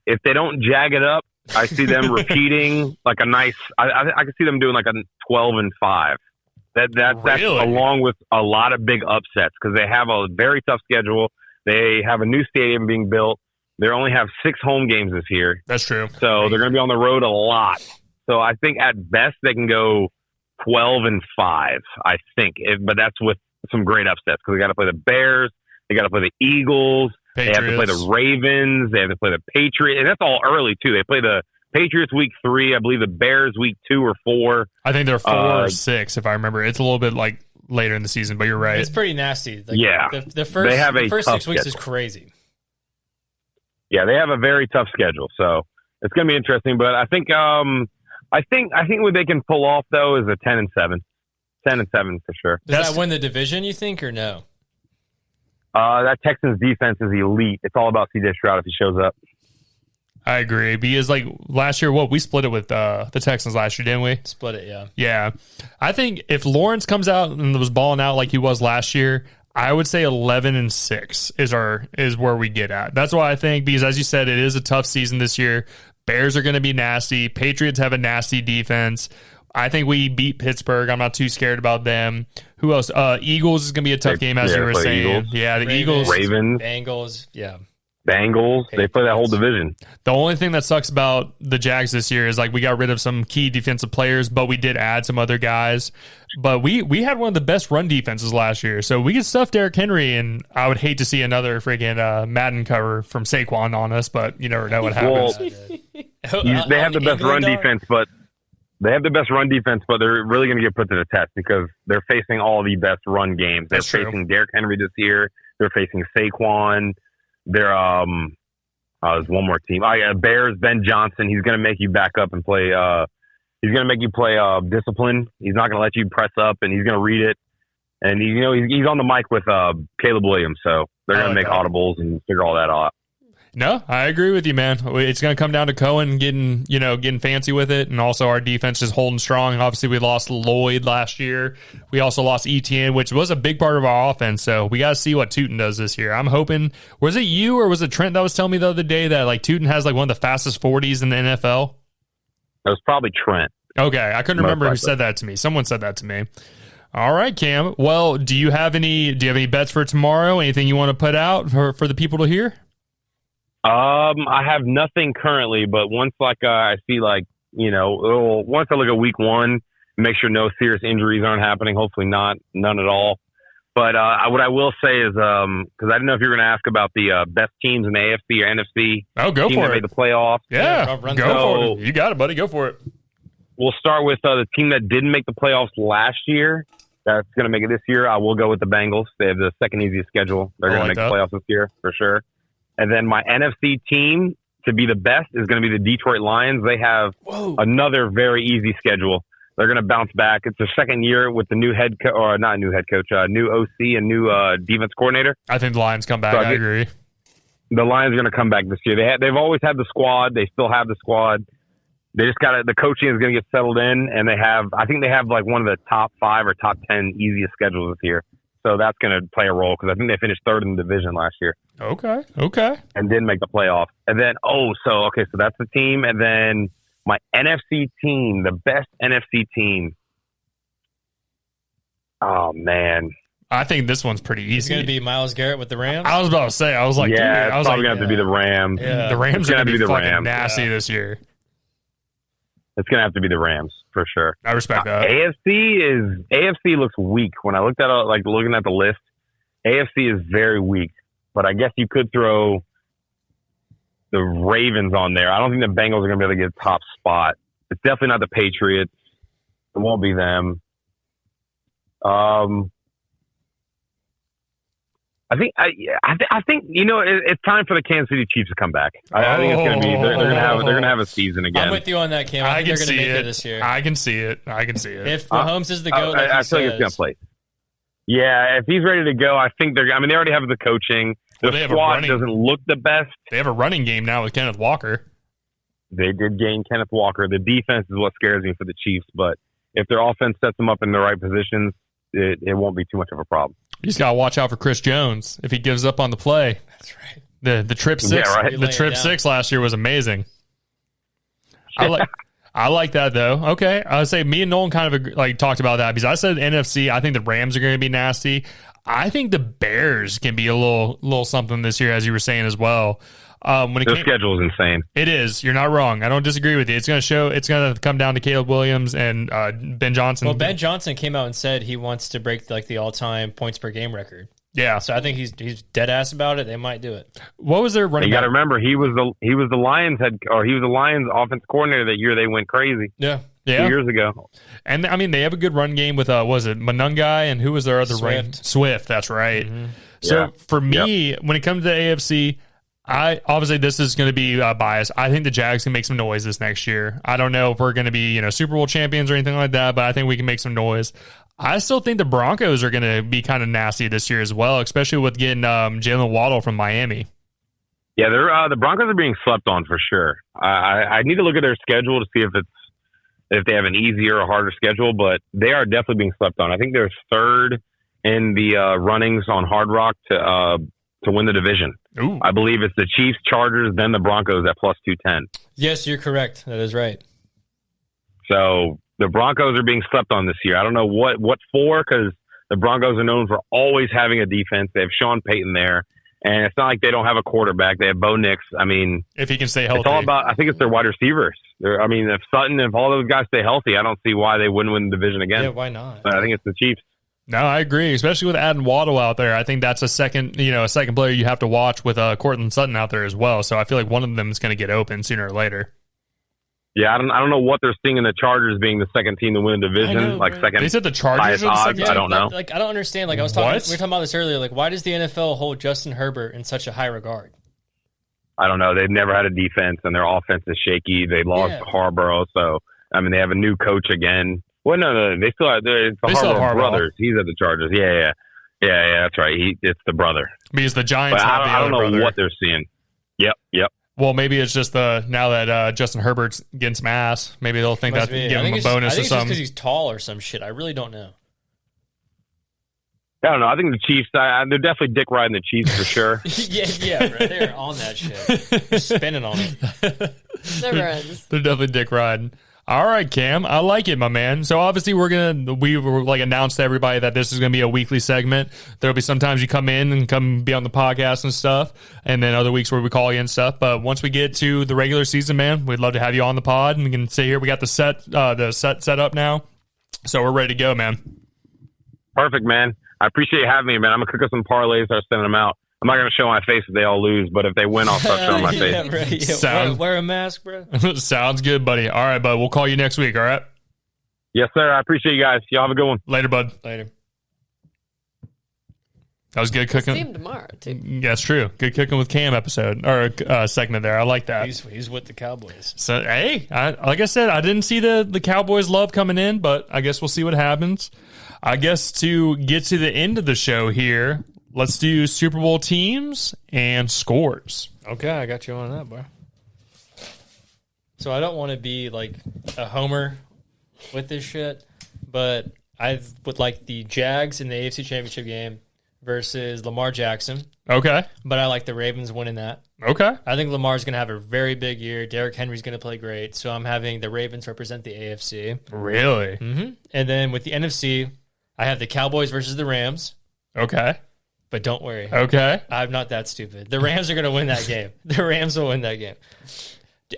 jag it up, I see them repeating like a nice. I can see them doing like a 12-5. That's Really? along with a lot of big upsets because they have a very tough schedule. They have a new stadium being built. They only have 6 home games this year. That's true. So they're going to be on the road a lot. So I think at best they can go 12-5, I think. But that's with some great upsets because they got to play the Bears. They got to play the Eagles. Patriots. They have to play the Ravens. They have to play the Patriots. And that's all early, too. They play the Patriots week 3. I believe the Bears week 2 or 4. I think they're 4 or 6, if I remember. It's a little bit like later in the season, but you're right. It's pretty nasty. Like, Yeah. The first, They have a the first tough 6 weeks is schedule. crazy. Yeah, they have a very tough schedule, so it's going to be interesting. But I think what they can pull off though is a 10-7, 10-7 for sure. Does that win the division? You think or no? That Texans defense is elite. It's all about C.J. Stroud if he shows up. I agree. Because like last year, we split it with the Texans last year, didn't we? Split it, yeah. Yeah. I think if Lawrence comes out and was balling out like he was last year, I would say 11-6 is where we get at. That's why I think, because as you said, it is a tough season this year. Bears are going to be nasty. Patriots have a nasty defense. I think we beat Pittsburgh. I'm not too scared about them. Who else? Eagles is going to be a tough game, as you were saying. Eagles. Yeah, the Ravens. Eagles. Bengals, yeah. Bengals, they play that whole division. The only thing that sucks about the Jags this year is like we got rid of some key defensive players, but we did add some other guys. But we had one of the best run defenses last year, so we could stuff Derrick Henry, and I would hate to see another freaking Madden cover from Saquon on us, but you never know what happens. They have the best run defense, but they're really going to get put to the test because they're facing all the best run games. They're facing Derrick Henry this year. They're facing Saquon. There's one more team. Bears, Ben Johnson. He's going to make you back up and play. He's going to make you play discipline. He's not going to let you press up, and he's going to read it. And he's on the mic with Caleb Williams, so they're going to make audibles and figure all that out. No, I agree with you, man. It's going to come down to Cohen getting fancy with it, and also our defense is holding strong. Obviously, we lost Lloyd last year. We also lost Etienne, which was a big part of our offense. So we got to see what Tootin does this year. I'm hoping. Was it you or was it Trent that was telling me the other day that like Tootin has like one of the fastest 40s in the NFL? It was probably Trent. Okay, I couldn't remember who said that to me. Someone said that to me. All right, Cam. Well, do you have any bets for tomorrow? Anything you want to put out for the people to hear? I have nothing currently, but once once I look at week 1, make sure no serious injuries aren't happening. Hopefully none at all. But what I will say is, because I didn't know if you were going to ask about the best teams in the AFC or NFC. Oh, go team for that it. made the playoffs. Yeah, go for it. You got it, buddy. Go for it. We'll start with the team that didn't make the playoffs last year. That's going to make it this year. I will go with the Bengals. They have the second easiest schedule. They're going to make the playoffs this year for sure. And then my NFC team to be the best is going to be the Detroit Lions. They have another very easy schedule. They're going to bounce back. It's their second year with the new new OC and new defense coordinator. I think the Lions come back. So I agree. The Lions are going to come back this year. They've always had the squad. They still have the squad. They just got the coaching is going to get settled in, and I think they have like one of the top 5 or top 10 easiest schedules this year. So that's going to play a role because I think they finished 3rd in the division last year. Okay. And didn't make the playoffs. And then, so that's the team. And then my NFC team, the best NFC team. Oh, man. I think this one's pretty easy. It's going to be Myles Garrett with the Rams? I was about to say. I was like, it's probably going to have to be the Rams. Yeah. The Rams are going to be fucking nasty this year. It's going to have to be the Rams for sure. I respect that. AFC looks weak. When I looked at looking at the list, AFC is very weak. But I guess you could throw the Ravens on there. I don't think the Bengals are going to be able to get a top spot. It's definitely not the Patriots. It won't be them. I think it's time for the Kansas City Chiefs to come back. I think it's going to be they're going to have a season again. I'm with you on that, Cam. I think they're going to make it this year. I can see it. If Mahomes is the GOAT, I feel like it's going to play. Yeah, if he's ready to go, I think they already have the coaching. The squad doesn't look the best. They have a running game now with Kenneth Walker. They did gain Kenneth Walker. The defense is what scares me for the Chiefs, but if their offense sets them up in the right positions, it won't be too much of a problem. You just got to watch out for Chris Jones if he gives up on the play. That's right. The trip six, the trip six last year was amazing. I like that though. Okay, I would say me and Nolan kind of talked about that because I said NFC. I think the Rams are going to be nasty. I think the Bears can be a little something this year, as you were saying as well. Their schedule is insane. It is. You're not wrong. I don't disagree with you. It's going to come down to Caleb Williams and Ben Johnson. Well, Ben Johnson came out and said he wants to break the all-time points per game record. Yeah, so I think he's dead ass about it. They might do it. What was their running? You got to remember he was the Lions offense coordinator that year. They went crazy. Yeah. 2 years ago. And I mean, they have a good run game with was it Monungai and who was their other Swift? That's right. Mm-hmm. So for me, when it comes to the AFC, obviously this is going to be biased. I think the Jags can make some noise this next year. I don't know if we're going to be Super Bowl champions or anything like that, but I think we can make some noise. I still think the Broncos are going to be kind of nasty this year as well, especially with getting Jalen Waddle from Miami. Yeah, the Broncos are being slept on for sure. I need to look at their schedule to see if they have an easier or harder schedule, but they are definitely being slept on. I think they're third in the runnings on Hard Rock to win the division. Ooh. I believe it's the Chiefs, Chargers, then the Broncos at plus 210. Yes, you're correct. That is right. So the Broncos are being slept on this year. I don't know what for, because the Broncos are known for always having a defense. They have Sean Payton there, and it's not like they don't have a quarterback. They have Bo Nix. I mean, if he can stay healthy, it's all about. I think it's their wide receivers. If all those guys stay healthy, I don't see why they wouldn't win the division again. Yeah, why not? But I think it's the Chiefs. No, I agree, especially with adding Waddle out there. I think that's a second player you have to watch with Cortland Sutton out there as well. So I feel like one of them is going to get open sooner or later. Yeah, I don't know what they're seeing in the Chargers being the second team to win the division. Second. They said the Chargers are the second. I don't know. I don't understand. We were talking about this earlier. Why does the NFL hold Justin Herbert in such a high regard? I don't know. They've never had a defense, and their offense is shaky. They lost Harborough, so they have a new coach again. Well, no, they still have. It's the Harborough brothers. He's at the Chargers. Yeah, that's right. It's the brother. Because the Giants. But have I don't know brother. what they're seeing. Yep. Well, maybe it's just now that Justin Herbert's getting some ass. Maybe they'll think that give him a bonus or something. Just because he's tall or some shit. I really don't know. I don't know. I think the Chiefs. They're definitely dick riding the Chiefs for sure. yeah, bro. They're on that shit. They're spinning on it. Never ends. They're definitely dick riding. All right, Cam, I like it, my man. So obviously we announced to everybody that this is gonna be a weekly segment. There'll be sometimes you come in and come be on the podcast and stuff, and then other weeks where we call you and stuff. But once we get to the regular season, man, we'd love to have you on the pod, and we can sit here. We got the set set up now, so we're ready to go, man. Perfect, man. I appreciate you having me, man. I'm gonna cook up some parlays. Start sending them out. I'm not going to show my face if they all lose, but if they win, I'll start showing my face. Right. Yeah. Wear a mask, bro. Sounds good, buddy. All right, bud. We'll call you next week, all right? Yes, sir. I appreciate you guys. Y'all have a good one. Later, bud. Later. That was good cooking. See him tomorrow, too. Yeah, that's true. Good cooking with Cam episode, or segment there. I like that. He's with the Cowboys. So, hey, like I said, I didn't see the Cowboys love coming in, but I guess we'll see what happens. I guess to get to the end of the show here, let's do Super Bowl teams and scores. Okay, I got you on that, bro. So I don't want to be like a homer with this shit, but I would like the Jags in the AFC Championship game versus Lamar Jackson. Okay. But I like the Ravens winning that. Okay. I think Lamar's going to have a very big year. Derrick Henry's going to play great, so I'm having the Ravens represent the AFC. Really? Mm-hmm. And then with the NFC, I have the Cowboys versus the Rams. Okay. But don't worry. Okay. I'm not that stupid. The Rams are going to win that game. The Rams will win that game.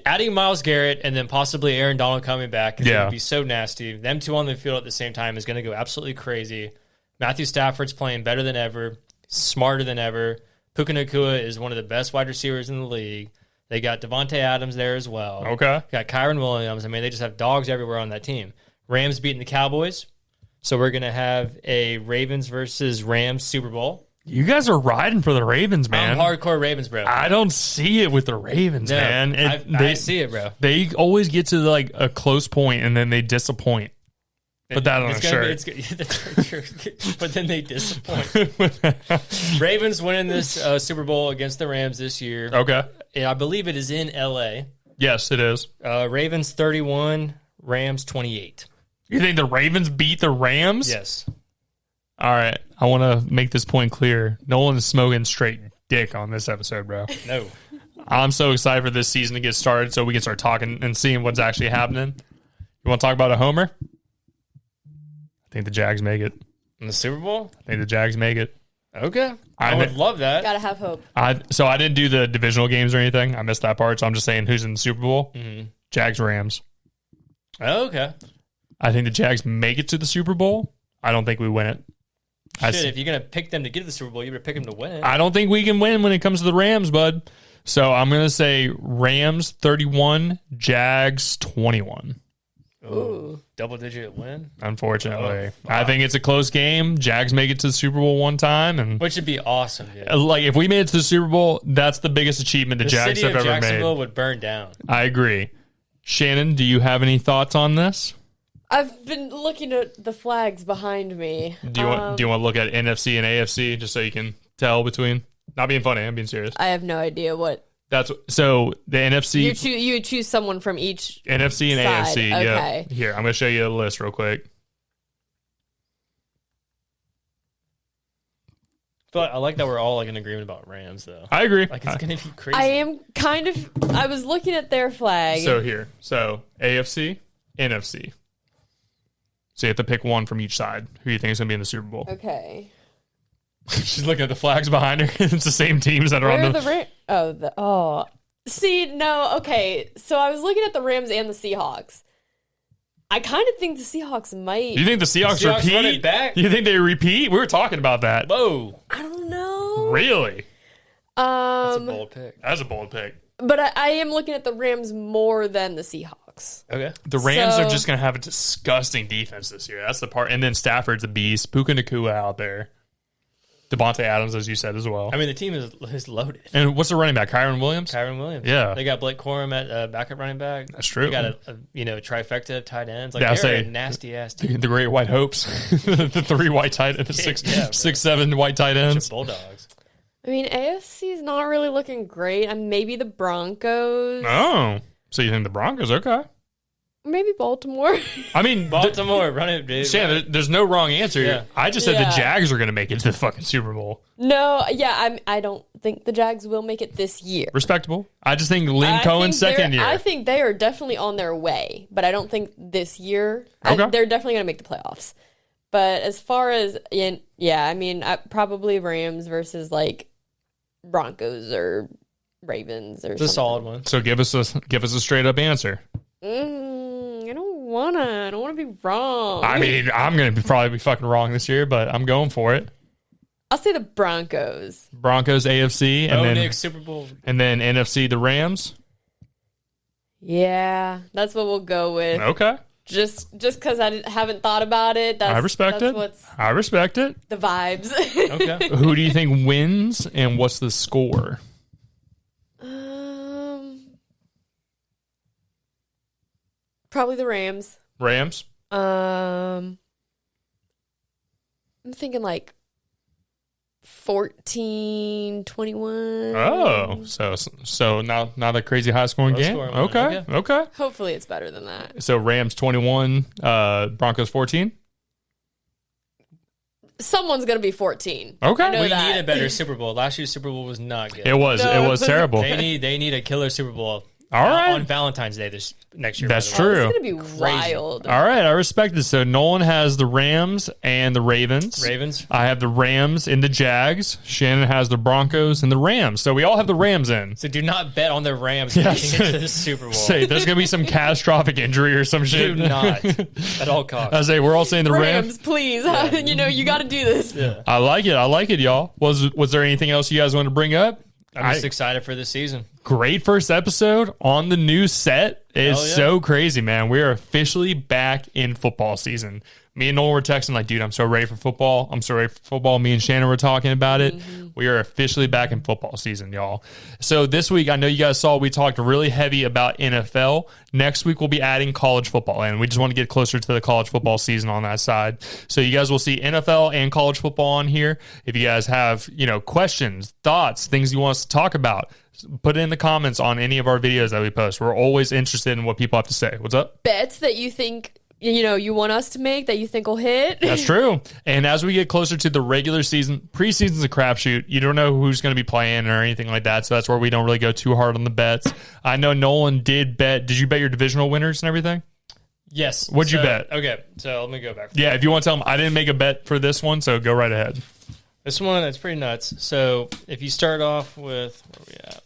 Adding Myles Garrett and then possibly Aaron Donald coming back is going to be so nasty. Them two on the field at the same time is going to go absolutely crazy. Matthew Stafford's playing better than ever, smarter than ever. Puka Nacua is one of the best wide receivers in the league. They got Devontae Adams there as well. Okay. Got Kyron Williams. I mean, they just have dogs everywhere on that team. Rams beating the Cowboys. So we're going to have a Ravens versus Rams Super Bowl. You guys are riding for the Ravens, man. I'm hardcore Ravens, bro. I don't see it with the Ravens, man. I see it, bro. They always get to like a close point and then they disappoint. Put that on a shirt. But then they disappoint. Ravens winning this Super Bowl against the Rams this year. Okay. I believe it is in L.A. Yes, it is. Ravens 31, Rams 28. You think the Ravens beat the Rams? Yes. All right. I want to make this point clear. Nolan is smoking straight dick on this episode, bro. No. I'm so excited for this season to get started so we can start talking and seeing what's actually happening. You want to talk about a homer? I think the Jags make it. In the Super Bowl? I think the Jags make it. Okay. I would love that. Gotta have hope. So I didn't do the divisional games or anything. I missed that part. So I'm just saying who's in the Super Bowl. Mm-hmm. Jags, Rams. Okay. I think the Jags make it to the Super Bowl. I don't think we win it. If you're going to pick them to get to the Super Bowl, you better pick them to win it. I don't think we can win when it comes to the Rams, bud. So I'm going to say Rams 31, Jags 21. Ooh. Double-digit win? Unfortunately. I think it's a close game. Jags make it to the Super Bowl one time. Which would be awesome, dude. Like, if we made it to the Super Bowl, that's the biggest achievement the Jags have ever made. The city of Jacksonville would burn down. I agree. Shannon, do you have any thoughts on this? I've been looking at the flags behind me. Do you want to look at NFC and AFC just so you can tell between? Not being funny, I'm being serious. I have no idea what. So the NFC. You choose someone from each NFC and side. AFC. Okay. Yeah. Here, I'm going to show you a list real quick. But I like that we're all like in agreement about Rams, though. I agree. Like it's going to be crazy. I am kind of. I was looking at their flag. So AFC, NFC. So you have to pick one from each side. Who do you think is going to be in the Super Bowl? Okay. She's looking at the flags behind her. It's the same teams that are on the. See, no, okay. So I was looking at the Rams and the Seahawks. I kind of think the Seahawks might. You think the Seahawks repeat? Run it back? You think they repeat? We were talking about that. Whoa. I don't know. Really? That's a bold pick. That's a bold pick. But I am looking at the Rams more than the Seahawks. Okay. The Rams are just going to have a disgusting defense this year. That's the part. And then Stafford's a beast. Puka Nacua out there. Devontae Adams, as you said, as well. I mean, the team is loaded. And what's the running back? Kyron Williams? Yeah. They got Blake Corum at backup running back. That's true. They got a trifecta of tight ends. Like, Yeah, they're a nasty-ass team. The Great White Hopes. The three white tight ends. Six, seven white tight ends. Bulldogs. I mean, AFC is not really looking great. Maybe the Broncos. Oh. So you think the Broncos? Okay. Maybe Baltimore. I mean, Baltimore, run it, dude. Shannon, there's no wrong answer. Yeah. I just said the Jags are going to make it to the fucking Super Bowl. No, yeah, I don't think the Jags will make it this year. Respectable. I just think Liam Cohen's second year. I think they are definitely on their way, but I don't think this year. Okay. They're definitely going to make the playoffs. But as far as, probably Rams versus like Broncos or Ravens or It's a solid one. So give us a straight up answer. I don't wanna be wrong. I mean, I'm going to probably be fucking wrong this year, but I'm going for it. I'll say the Broncos. Broncos, AFC, and then Nick, Super Bowl. And then NFC, the Rams. Yeah, that's what we'll go with. Okay. Just because I haven't thought about it. I respect it. I respect it. The vibes. Okay. Who do you think wins, and what's the score? Probably the Rams. Rams? I'm thinking like 14-21. Oh, so not a crazy high scoring game. Okay. Hopefully it's better than that. So Rams 21, Broncos 14. Someone's gonna be 14. Okay. We need a better Super Bowl. Last year's Super Bowl was not good. It was terrible. They need a killer Super Bowl. All right. On Valentine's Day next year. That's true. It's going to be wild. All right. I respect it. So Nolan has the Rams and the Ravens. I have the Rams and the Jags. Shannon has the Broncos and the Rams. So we all have the Rams in. So do not bet on the Rams making it to the Super Bowl. Say there's going to be some catastrophic injury or some shit. Do not. At all costs. I say we're all saying the Rams. Please. Yeah. You got to do this. Yeah. I like it, y'all. Was there anything else you guys want to bring up? I'm just excited for this season. Great first episode on the new set. It's so crazy, man. We are officially back in football season. Me and Noel were texting like, dude, I'm so ready for football. Me and Shannon were talking about it. Mm-hmm. We are officially back in football season, y'all. So this week, I know you guys saw we talked really heavy about NFL. Next week, we'll be adding college football in. We just want to get closer to the college football season on that side. So you guys will see NFL and college football on here. If you guys have, questions, thoughts, things you want us to talk about, put it in the comments on any of our videos that we post. We're always interested in what people have to say. What's up? Bets that you think, you want us to make that you think will hit. That's true. And as we get closer to the regular season, preseason's a crapshoot. You don't know who's going to be playing or anything like that. So that's where we don't really go too hard on the bets. I know Nolan did bet. Did you bet your divisional winners and everything? Yes. What'd you bet? Okay, so let me go back. Yeah, if you want to tell them, I didn't make a bet for this one, so go right ahead. This one, it's pretty nuts. So if you start off with, where are we at?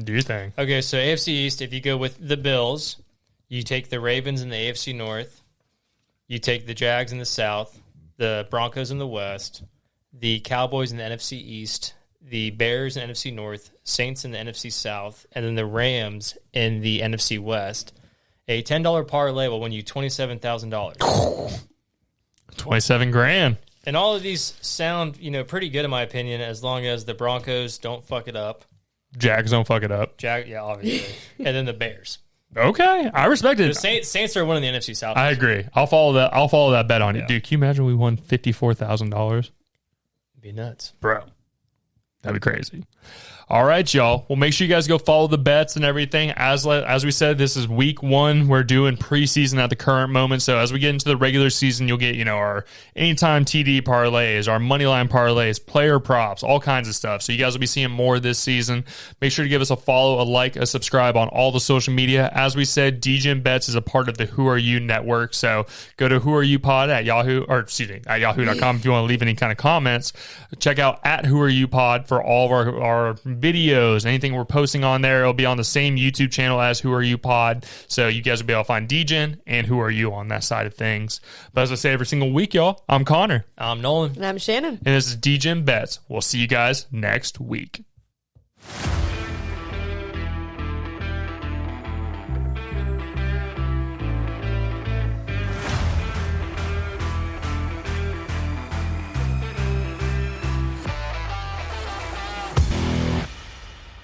Do your thing. Okay, so AFC East, if you go with the Bills, you take the Ravens in the AFC North, you take the Jags in the South, the Broncos in the West, the Cowboys in the NFC East, the Bears in the NFC North, Saints in the NFC South, and then the Rams in the NFC West. A $10 parlay will win you $27,000. 27 grand. And all of these sound, pretty good in my opinion, as long as the Broncos don't fuck it up. Jags don't fuck it up. Yeah, obviously. And then the Bears. Okay, I respect it. The Saints are winning the NFC South. I agree. I'll follow that bet on you. Yeah. Dude, can you imagine we won $54,000? It'd be nuts. Bro. That'd be crazy. All right, y'all. Well, make sure you guys go follow the bets and everything. As we said, this is week 1. We're doing preseason at the current moment. So as we get into the regular season, you'll get, our anytime TD parlays, our moneyline parlays, player props, all kinds of stuff. So you guys will be seeing more this season. Make sure to give us a follow, a like, a subscribe on all the social media. As we said, Degen Bets is a part of the Who Are You network. So go to whoareyoupod at yahoo.com if you want to leave any kind of comments. Check out at Who Are You Pod for all of our videos, anything we're posting on there. It'll be on the same YouTube channel as Who Are You Pod, so you guys will be able to find Degen and Who Are You on that side of things. But as I say every single week, y'all, I'm Connor. I'm Nolan. And I'm Shannon. And this is Degen Bets. We'll see you guys next week.